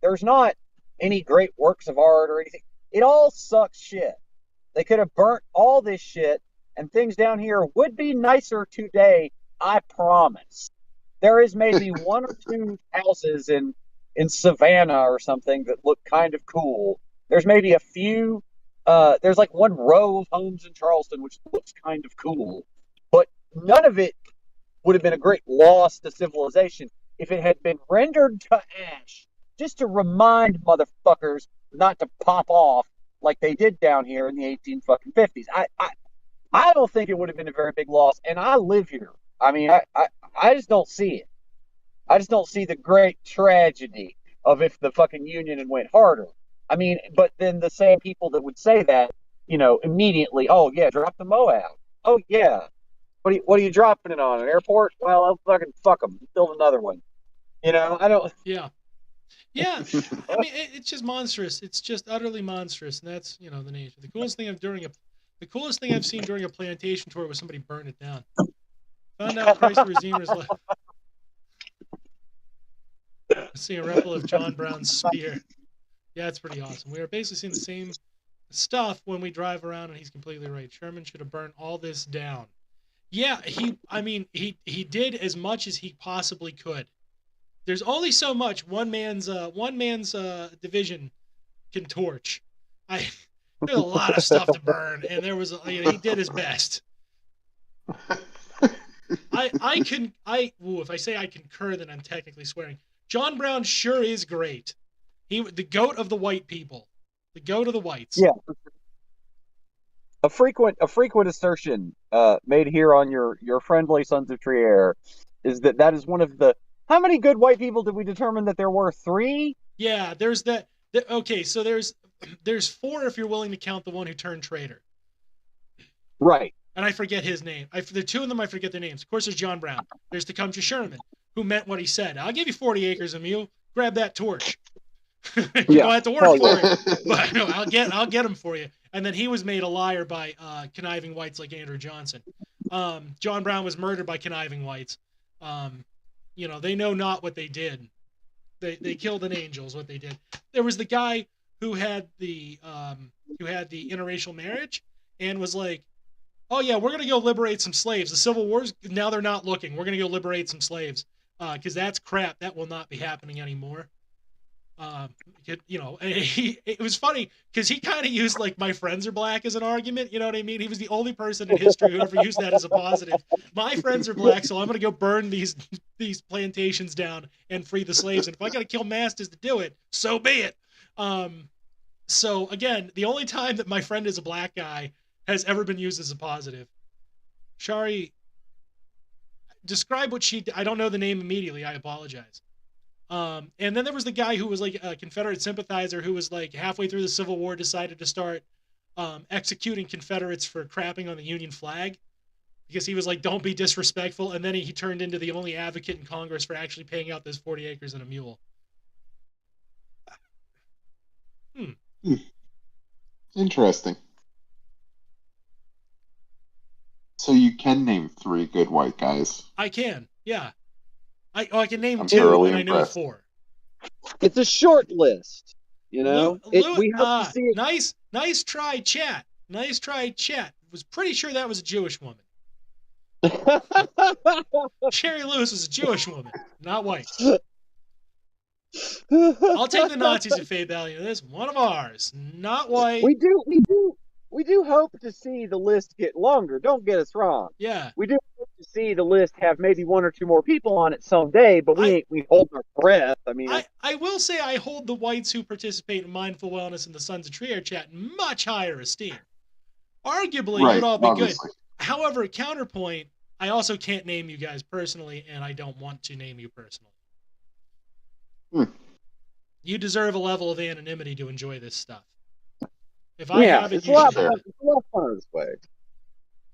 There's not any great works of art or anything. It all sucks shit. They could have burnt all this shit, and things down here would be nicer today, I promise. There is maybe one or two houses in Savannah or something that look kind of cool. There's maybe a few. There's like one row of homes in Charleston which looks kind of cool, but none of it would have been a great loss to civilization if it had been rendered to ash, just to remind motherfuckers not to pop off like they did down here in the 1850s. I don't think it would have been a very big loss, and I live here. I mean, I just don't see it. I just don't see the great tragedy of if the fucking Union had went harder. I mean, but then the same people that would say that, immediately, oh yeah, drop the Moab. Oh yeah, what are you dropping it on, an airport? Well, I'll fucking fuck them, build another one. I don't. Yeah. I mean, it's just monstrous. It's just utterly monstrous, and that's the nature. The coolest thing I've seen during a plantation tour was somebody burn it down. Found out Chrysler Redeemer's left. Seeing a replica of John Brown's spear. Yeah, it's pretty awesome. We are basically seeing the same stuff when we drive around, and he's completely right. Sherman should have burned all this down. Yeah, he did as much as he possibly could. There's only so much one man's division can torch. There's a lot of stuff to burn, and there was he did his best. If I say I concur, then I'm technically swearing. John Brown sure is great. The goat of the white people, the goat of the whites. Yeah. A frequent assertion made here on your friendly Sons of Trier is that is one of the. How many good white people did we determine that there were? 3? Yeah, there's that. Okay, so there's 4 if you're willing to count the one who turned traitor. Right. And I forget his name. The 2 of them I forget their names. Of course, there's John Brown. There's Tecumseh Sherman, who meant what he said. I'll give you 40 acres of mule. Grab that torch. You don't have to work for it, but no, I'll get them for you. And then he was made a liar by conniving whites like Andrew Johnson. John Brown was murdered by conniving whites. They know not what they did. They killed an angel is what they did. There was the guy who had the interracial marriage and was like, oh yeah, we're gonna go liberate some slaves. The Civil War's now they're not looking. We're gonna go liberate some slaves because that's crap. That will not be happening anymore. It was funny because he kind of used like my friends are black as an argument. You know what I mean? He was the only person in history who ever used that as a positive. My friends are black, so I'm going to go burn these plantations down and free the slaves. And if I got to kill masters to do it, so be it. So again, the only time that my friend is a black guy has ever been used as a positive. Shari, describe what she did. I don't know the name immediately. I apologize. And then there was the guy who was like a Confederate sympathizer who was like halfway through the Civil War decided to start executing Confederates for crapping on the Union flag because he was like, don't be disrespectful. And then he turned into the only advocate in Congress for actually paying out those 40 acres and a mule. Interesting. So you can name 3 good white guys. I can, yeah. I can name 2 and I know 4. It's a short list, we have to see it. Nice try, chat. Nice try, chat. Was pretty sure that was a Jewish woman. Sherry Lewis was a Jewish woman, not white. I'll take the Nazis at Faye Valley. This one of ours, not white. We do we do hope to see the list get longer. Don't get us wrong. Yeah. We do hope to see the list have maybe one or two more people on it someday, but we hold our breath. I mean, I will say I hold the whites who participate in mindful wellness in the Sons of Trier chat in much higher esteem. Arguably, Right, you'd all be obviously. good. However, counterpoint, I also can't name you guys personally, and I don't want to name you personally. You deserve a level of anonymity to enjoy this stuff. If I have it, it's you should have it. It's a lot of fun this way.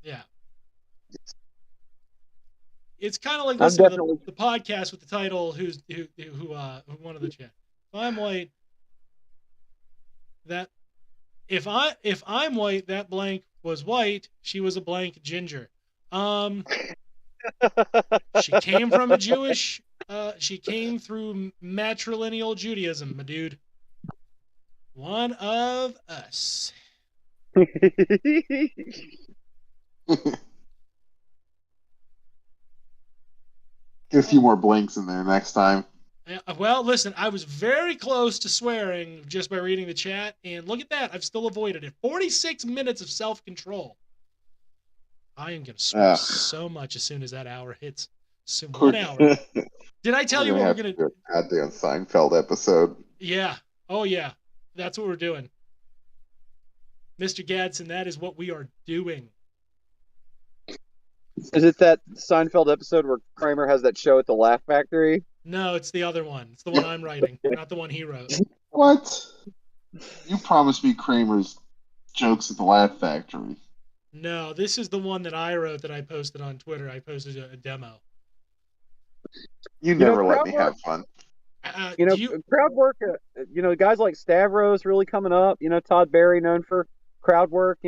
Yeah. It's kind of like listening to the podcast with the title who one of the chat. If I'm white, that if I'm white, that blank was white. She was a blank ginger. She came from a Jewish. She came through matrilineal Judaism, my dude. One of us. Get a few more blanks in there next time. Well, listen, I was very close to swearing just by reading the chat, and look at that. I've still avoided it. 46 minutes of self-control. I am going to swear so much as soon as that hour hits. 1 hour. Did I tell you what we're going to do? Goddamn Seinfeld episode. Yeah. Oh, yeah. That's what we're doing. Mr. Gadsden, that is what we are doing. Is it that Seinfeld episode where Kramer has that show at the Laugh Factory? No, it's the other one. It's the one I'm writing, not the one he wrote. What? You promised me Kramer's jokes at the Laugh Factory. No, this is the one that I wrote that I posted on Twitter. I posted a demo. You never let me have fun. Crowd work, guys like Stavros really coming up. Todd Barry, known for crowd work.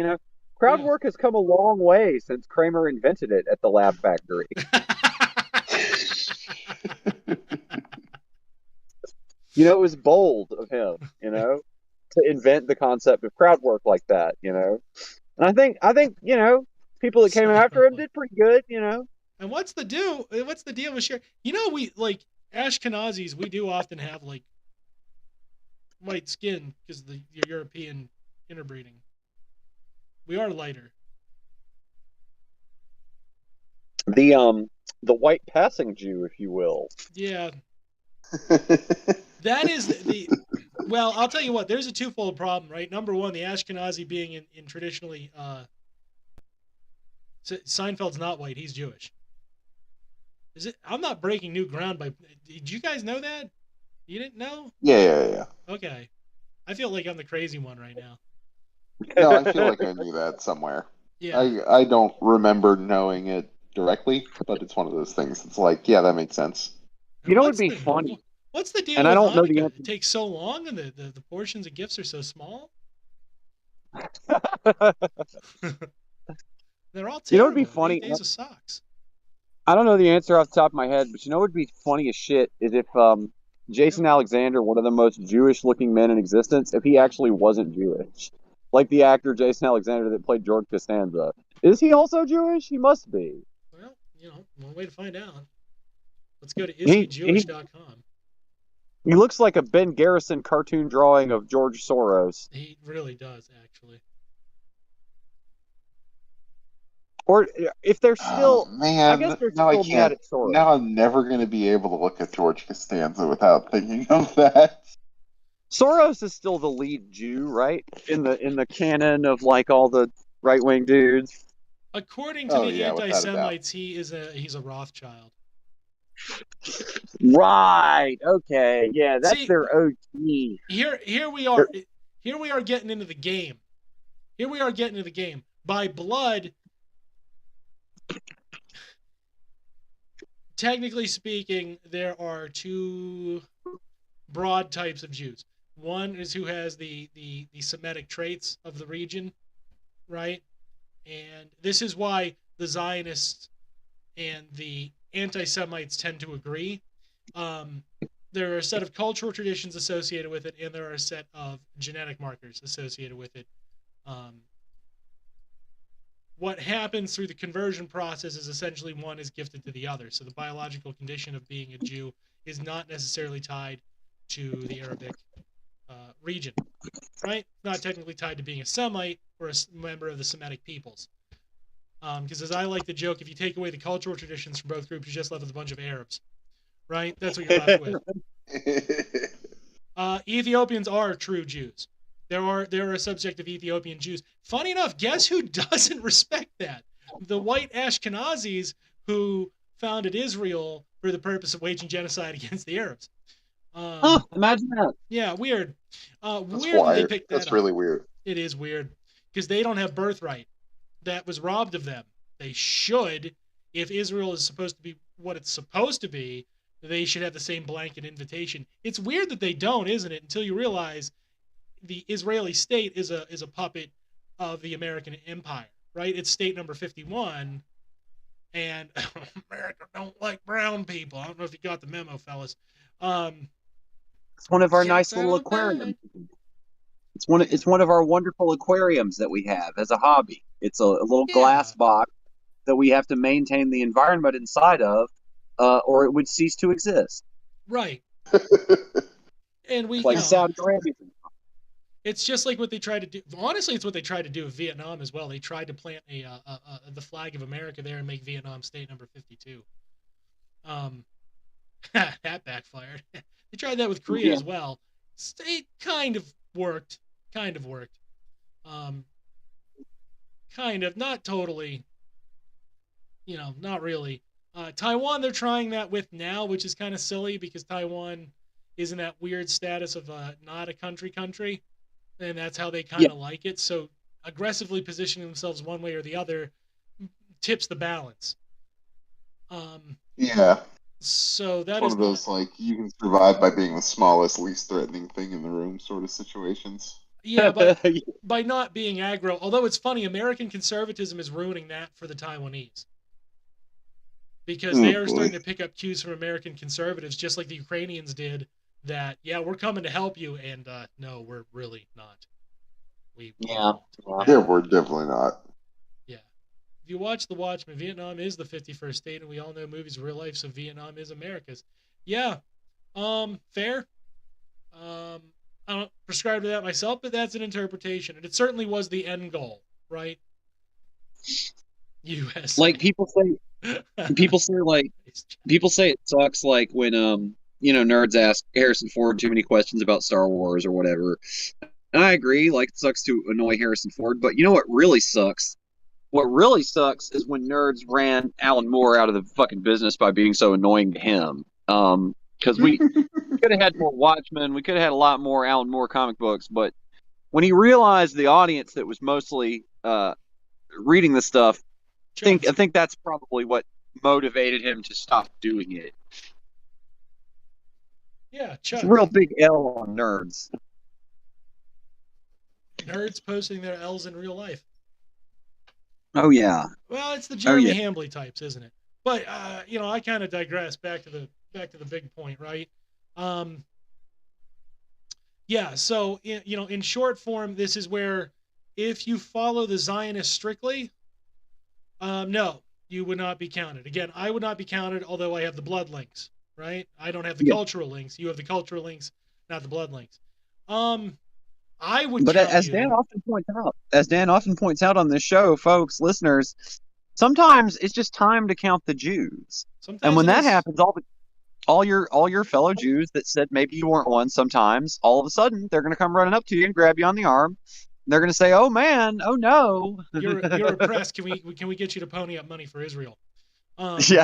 Crowd work has come a long way since Kramer invented it at the Laugh Factory. It was bold of him, to invent the concept of crowd work like that, And I think, people that came after him did pretty good, And what's the deal with share? We like Ashkenazis. We do often have like white skin because the European interbreeding. We are lighter. The white passing Jew, if you will. Yeah. That is well, I'll tell you what, there's a twofold problem, right? Number one, the Ashkenazi being in traditionally Seinfeld's not white, he's Jewish. Is it? I'm not breaking new ground did you guys know that? You didn't know? Yeah. Okay. I feel like I'm the crazy one right now. No, I feel like I knew that somewhere. Yeah. I don't remember knowing it directly, but it's one of those things. It's like, yeah, that makes sense. It'd be funny. What's the deal and with I don't Hanukkah? know the answer. It takes so long and the portions of gifts are so small? They're all terrible. It'd be funny. 8 days of socks. I don't know the answer off the top of my head, but what would be funny as shit is if Jason Alexander, one of the most Jewish-looking men in existence, if he actually wasn't Jewish. Like the actor Jason Alexander that played George Costanza. Is he also Jewish? He must be. Well, one way to find out. Let's go to ishejewish.com. He looks like a Ben Garrison cartoon drawing of George Soros. He really does, actually. Or if they're still, man, I guess they're now still I can't. mad at Soros. Now I'm never going to be able to look at George Costanza without thinking of that. Soros is still the lead Jew, right? In the canon of like all the right-wing dudes. According to the anti-Semites, he's a Rothschild. Right. Okay. Yeah, that's their OG. Here we are. Here we are getting into the game. By blood, technically speaking, there are two broad types of Jews. One is who has the Semitic traits of the region, right? And this is why the Zionists and the anti-Semites tend to agree. There are a set of cultural traditions associated with it, and there are a set of genetic markers associated with it. What happens through the conversion process is essentially one is gifted to the other. So the biological condition of being a Jew is not necessarily tied to the Arabic region, right? Not technically tied to being a Semite or a member of the Semitic peoples. Because as I like to joke, if you take away the cultural traditions from both groups, you're just left with a bunch of Arabs, right? That's what you're left with. Ethiopians are true Jews. They're a subject of Ethiopian Jews. Funny enough, guess who doesn't respect that? The white Ashkenazis who founded Israel for the purpose of waging genocide against the Arabs. Imagine that. Yeah, weird. That's Weird that they picked that That's up. really weird. It is weird because they don't have birthright. That was robbed of them. They should, if Israel is supposed to be what it's supposed to be, they should have the same blanket invitation. It's weird that they don't, isn't it? Until you realize the Israeli state is a puppet of the American empire, right? It's state number 51, and America don't like brown people. I don't know if you got the memo, fellas. It's one of our nice little aquariums. It's one of our wonderful aquariums that we have as a hobby. It's a little glass box that we have to maintain the environment inside of, or it would cease to exist. Right. And we like Saudi Arabia. It's just like what they tried to do. Honestly, it's what they tried to do with Vietnam as well. They tried to plant the flag of America there and make Vietnam state number 52. That backfired. They tried that with Korea as well. It kind of worked. Kind of, not totally. Not really. Taiwan, they're trying that with now, which is kind of silly because Taiwan is in that weird status of not a country, and that's how they kind of like it. So aggressively positioning themselves one way or the other tips the balance. So that one of those you can survive by being the smallest, least threatening thing in the room sort of situations. Yeah, by not being aggro. Although it's funny, American conservatism is ruining that for the Taiwanese. Because they are starting to pick up cues from American conservatives, just like the Ukrainians did, that, we're coming to help you, and no, we're really not. We're definitely not. Yeah. If you watch The Watchmen, Vietnam is the 51st state, and we all know movies are real life, so Vietnam is America's. Yeah. Fair. I don't prescribe to that myself, but that's an interpretation, and it certainly was the end goal, right? U.S. People say it sucks when nerds ask Harrison Ford too many questions about Star Wars or whatever. And I agree, it sucks to annoy Harrison Ford, but you know what really sucks? What really sucks is when nerds ran Alan Moore out of the fucking business by being so annoying to him. Because we could have had more Watchmen, we could have had a lot more Alan Moore comic books, but when he realized the audience that was mostly reading this stuff, I think that's probably what motivated him to stop doing it. Yeah, Chuck. It's a real big L on nerds. Nerds posting their L's in real life. Oh yeah. Well, it's the Jeremy Hambly types, isn't it? But I kind of digress back to the big point, right? So in short form, this is where if you follow the Zionists strictly, no, you would not be counted. Again, I would not be counted, although I have the blood links, right? I don't have the cultural links. You have the cultural links, not the blood links. I would. But as Dan often points out on this show, folks, listeners, sometimes it's just time to count the Jews. And when that happens, all your fellow Jews that said maybe you weren't one, sometimes all of a sudden they're going to come running up to you and grab you on the arm. And they're going to say, "Oh man, oh no, you're oppressed. Can we get you to pony up money for Israel?" That's when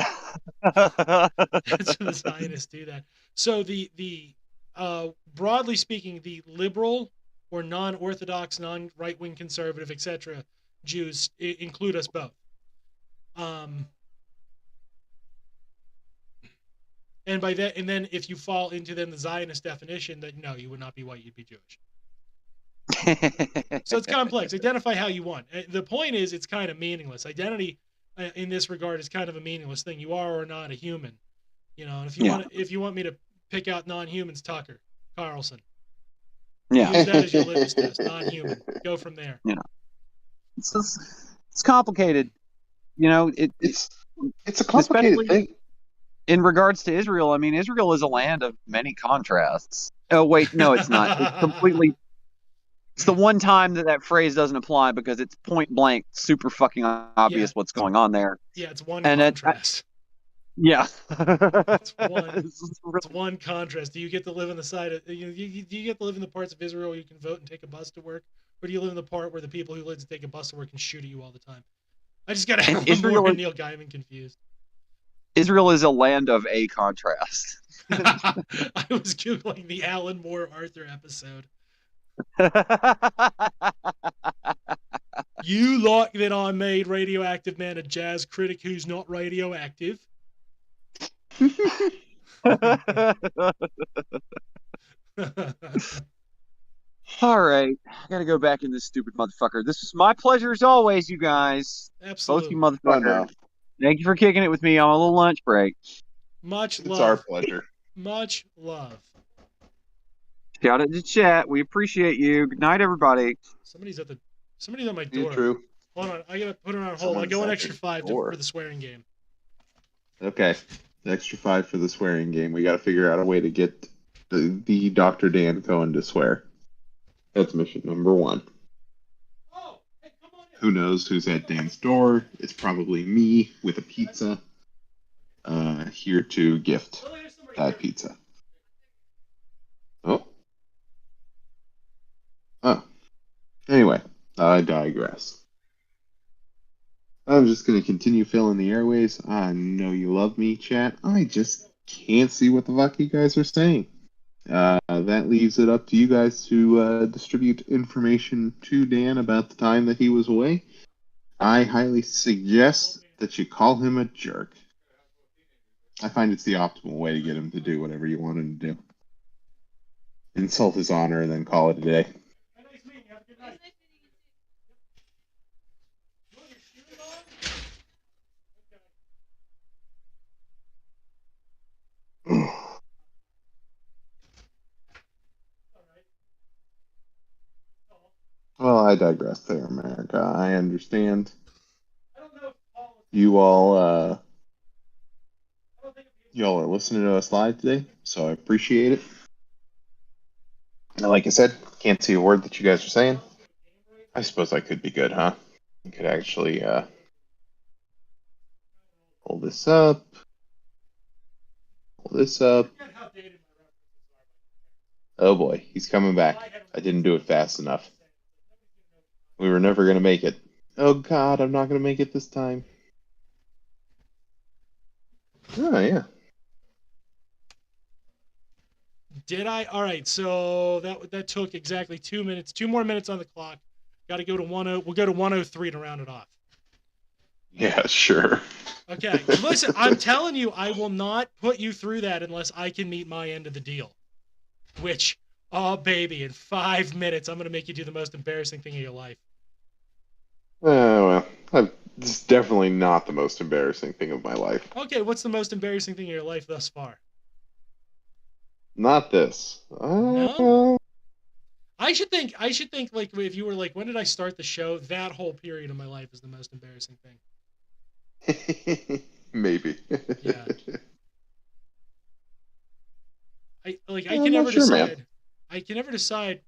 the Zionists do that. So the broadly speaking, the liberal or non-orthodox, non-right-wing conservative, etc. Jews include us both. And by that, and then if you fall into the Zionist definition, that no, you would not be white, you'd be Jewish. So it's complex. Identify how you want. The point is, it's kind of meaningless. Identity, in this regard, is kind of a meaningless thing. You are or not a human. And if you want me to pick out non-humans, Tucker Carlson. Yeah. Use that as your litmus test. Non-human. Go from there. Yeah. It's complicated. It's a complicated thing. in regards to Israel, I mean, Israel is a land of many contrasts. Oh, wait, no, it's not. It's completely. It's the one time that phrase doesn't apply because it's point blank, super fucking obvious what's going on there. Yeah, it's one And contrast. Yeah. It's one contrast. Do you get to live in the side of do you get to live in the parts of Israel where you can vote and take a bus to work, or do you live in the part where the people who live to take a bus to work can shoot at you all the time? I just got more Neil Gaiman confused. Israel is a land of a contrast. I was googling the Alan Moore Arthur episode. You like that I made Radioactive Man a jazz critic who's not radioactive? All right, I gotta go back in this stupid motherfucker. This is my pleasure as always, you guys. Absolutely. Both you motherfuckers. Thank you for kicking it with me on a little lunch break. Much love. It's our pleasure. Much love. Shout out to chat. We appreciate you. Good night, everybody. Somebody's at my door. True. Hold on, I gotta put her on hold. I go an extra 5 for the swearing game. Okay, extra 5 for the swearing game. We got to figure out a way to get the Dr. Dan Cohen to swear. That's mission number 1. Oh, hey, come on in. Who knows who's at Dan's door? It's probably me with a pizza. Here to gift that pizza. Oh. Anyway, I digress. I'm just going to continue filling the airways. I know you love me, chat. I just can't see what the fuck you guys are saying. That leaves it up to you guys to distribute information to Dan about the time that he was away. I highly suggest that you call him a jerk. I find it's the optimal way to get him to do whatever you want him to do. Insult his honor and then call it a day. Nice meeting you. Have a good night. Well, I digress there, America. I understand. You all, y'all are listening to us live today, so I appreciate it. And like I said, can't see a word that you guys are saying. I suppose I could be good, huh? I could actually pull this up. Pull this up. Oh boy, he's coming back. I didn't do it fast enough. We were never going to make it. Oh god, I'm not going to make it this time. Oh, yeah. Did I? All right, so that took exactly 2 minutes. 2 more minutes on the clock. Got to go to 10. We'll go to 103 to round it off. Yeah, sure. Okay, listen, I'm telling you, I will not put you through that unless I can meet my end of the deal. Which, oh baby, in 5 minutes, I'm going to make you do the most embarrassing thing of your life. Well, it's definitely not the most embarrassing thing of my life. Okay, what's the most embarrassing thing of your life thus far? Not this. No? I should think like if you were like, when did I start the show? That whole period of my life is the most embarrassing thing. Maybe. Yeah. I can never decide. Man. I can never decide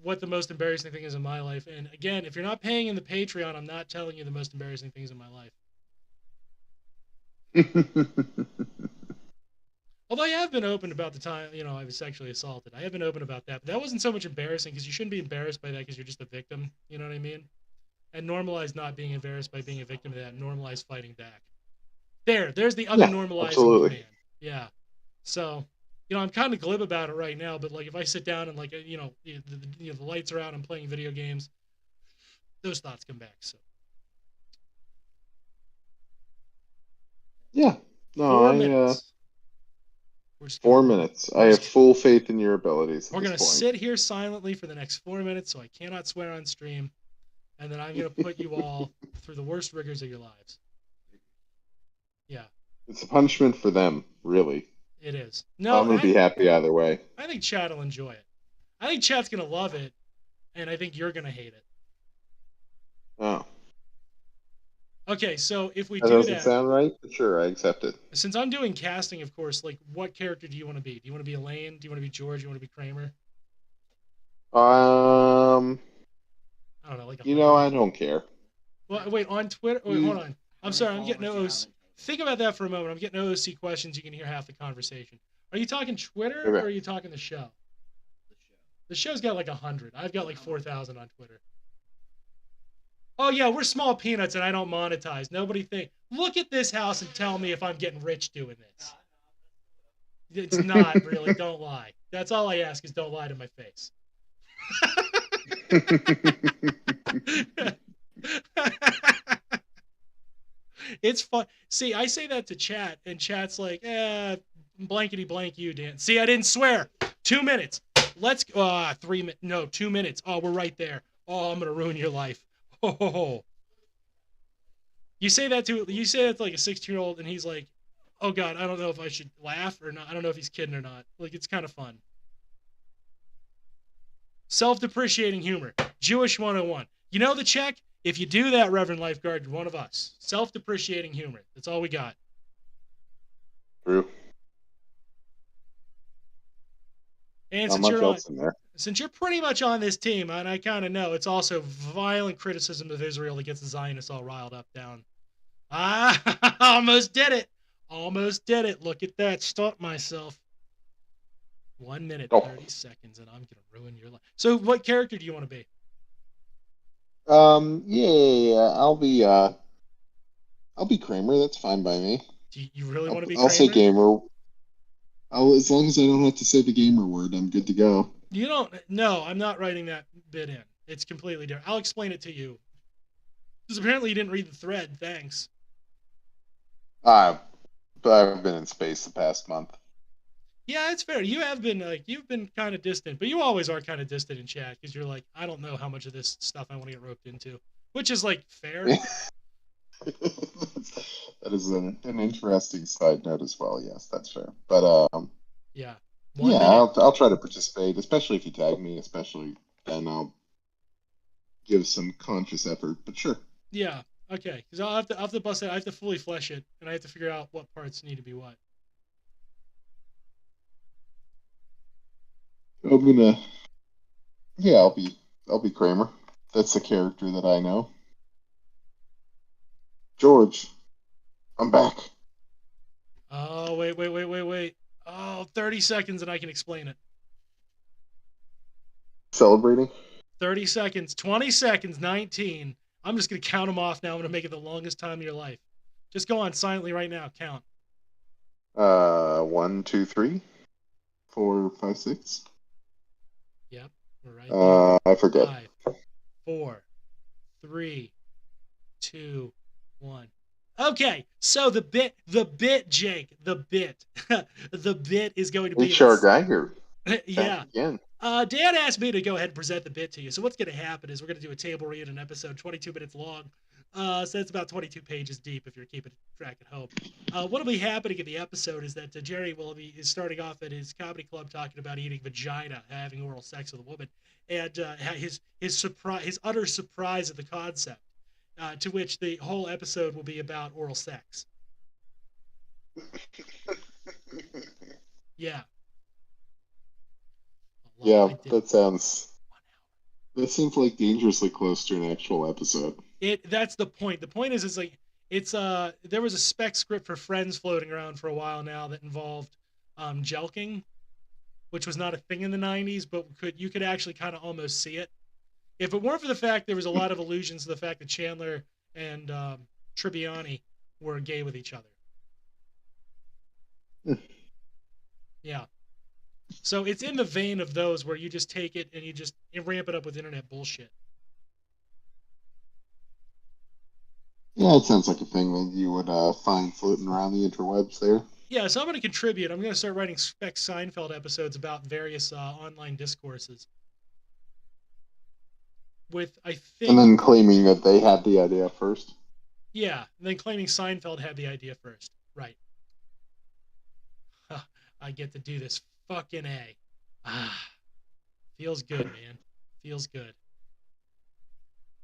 what the most embarrassing thing is in my life. And again, if you're not paying in the Patreon, I'm not telling you the most embarrassing things in my life. Although I have been open about the time, I was sexually assaulted. I have been open about that. But that wasn't so much embarrassing because you shouldn't be embarrassed by that because you're just a victim. You know what I mean? And normalize not being embarrassed by being a victim of that. Normalize fighting back. There's the other normalizing absolutely. Man. Yeah. So, I'm kind of glib about it right now, but like if I sit down and like, the lights are out, I'm playing video games, those thoughts come back. So. Yeah. No, 4 minutes. 4 minutes. I have full faith in your abilities. We're going to sit here silently for the next 4 minutes so I cannot swear on stream, and then I'm going to put you all through the worst rigors of your lives. Yeah. It's a punishment for them, really. It is. No, I'm going to be happy either way. I think chat will enjoy it. I think chat's going to love it, and I think you're going to hate it. Oh. Okay, so if we That do doesn't that, sound right, but sure, I accept it. since I'm doing casting, of course, like what character do you want to be? Do you want to be Elaine? Do you want to be George? Do you want to be Kramer? I don't know, like 100. I don't care. Well, wait, on Twitter. Wait, hold on. I'm sorry. I'm getting OOC. Think about that for a moment. I'm getting OOC questions. You can hear half the conversation. Are you talking Twitter or Okay. are you talking the show? The show's got like 100. I've got like 4,000 on Twitter. Oh yeah, we're small peanuts and I don't monetize. Nobody think. Look at this house and tell me if I'm getting rich doing this. It's not really. Don't lie. That's all I ask is don't lie to my face. It's fun. See, I say that to chat, and chat's like, blankety blank you, Dan. See, I didn't swear. 2 minutes. Let's 3 minutes. No, 2 minutes. Oh, we're right there. Oh, I'm gonna ruin your life. Oh. You say that to like a 16-year-old, and he's like, oh God, I don't know if I should laugh or not. I don't know if he's kidding or not. Like, it's kind of fun. Self-depreciating humor. Jewish 101. You know the check? If you do that, Reverend Lifeguard, you're one of us. Self-depreciating humor. That's all we got. True. And Not much else in there. since you're pretty much on this team, and I kind of know, it's also violent criticism of Israel that gets the Zionists all riled up down. Almost did it. Almost did it. Look at that. Stop myself. 1 minute, 30 seconds, and I'm going to ruin your life. So what character do you want to be? Yeah, I'll be Kramer. That's fine by me. Do you really want to be I'll say Kramer? gamer. As long as I don't have to say the gamer word, I'm good to go. You don't. No, I'm not writing that bit in. It's completely different. I'll explain it to you. Because apparently you didn't read the thread. Thanks. But I've been in space the past month. Yeah, it's fair. You've been kind of distant, but you always are kind of distant in chat because you're like, I don't know how much of this stuff I want to get roped into, which is like fair. That is an interesting side note as well. Yes, that's fair. But yeah, I'll try to participate, especially if you tag me. Especially then I'll give some conscious effort. But sure. Yeah. Okay. Because I'll have to bust it. I have to fully flesh it, and I have to figure out what parts need to be what. I'll be Kramer. That's the character that I know. George, I'm back. Oh, wait. Oh, 30 seconds and I can explain it. Celebrating? 30 seconds, 20 seconds, 19. I'm just going to count them off now. I'm going to make it the longest time of your life. Just go on silently right now. Count. 1, 2, 3, 4, 5, 6. Yep, we're right there. I forget. 5, 4, 3, 2, 1. Okay, so the bit, Jake, the bit is going to be HR guy here. Yeah. Again. Dan asked me to go ahead and present the bit to you. So what's going to happen is we're going to do a table read, an episode 22 minutes long. So that's about 22 pages deep if you're keeping track at home. What will be happening in the episode is that Jerry is starting off at his comedy club talking about eating vagina, having oral sex with a woman, and his utter surprise at the concept, to which the whole episode will be about oral sex. Yeah. Yeah, that seems like dangerously close to an actual episode. That's the point. The point is there was a spec script for Friends floating around for a while now that involved jelking, which was not a thing in the 90s, but you could actually kind of almost see it. If it weren't for the fact there was a lot of allusions to the fact that Chandler and Tribbiani were gay with each other. Yeah. So it's in the vein of those where you just take it and you ramp it up with internet bullshit. Yeah, it sounds like a thing that you would find floating around the interwebs there. Yeah, so I'm going to contribute. I'm going to start writing spec Seinfeld episodes about various online discourses. And then claiming that they had the idea first. Yeah, and then claiming Seinfeld had the idea first. Right. I get to do this. Fucking A. Feels good, man. Feels good.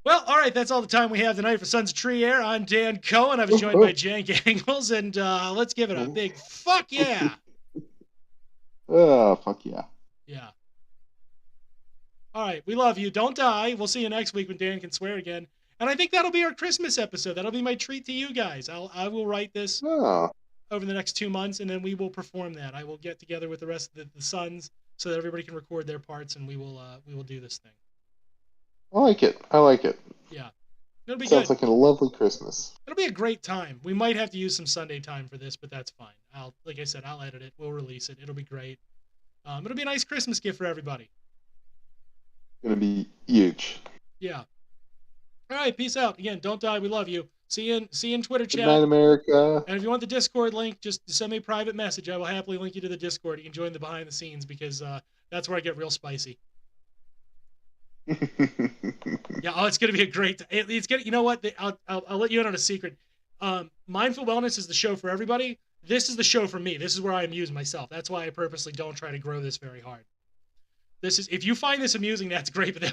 Well, all right, that's all the time we have tonight for Sons of Tree Air. I'm Dan Cohen. I was joined by Jank Angles, and let's give it a big fuck yeah. Oh, fuck yeah. Yeah. All right, we love you. Don't die. We'll see you next week when Dan can swear again. And I think that'll be our Christmas episode. That'll be my treat to you guys. I will write this Oh, over the next 2 months, and then we will perform that. I will get together with the rest of the Sons so that everybody can record their parts, and we will do this thing. I like it. I like it. Yeah. It'll be Sounds good. like a lovely Christmas. It'll be a great time. We might have to use some Sunday time for this, but that's fine. Like I said, I'll edit it. We'll release it. It'll be great. It'll be a nice Christmas gift for everybody. Gonna be huge. Yeah. All right. Peace out. Again, don't die. We love you. See you in Twitter Good chat. night, America. And if you want the Discord link, just send me a private message. I will happily link you to the Discord. You can join the behind the scenes because that's where I get real spicy. Yeah, it's gonna be a great. It's gonna. You know what? I'll let you in on a secret. Mindful Wellness is the show for everybody. This is the show for me. This is where I amuse myself. That's why I purposely don't try to grow this very hard. This is if you find this amusing, that's great. But that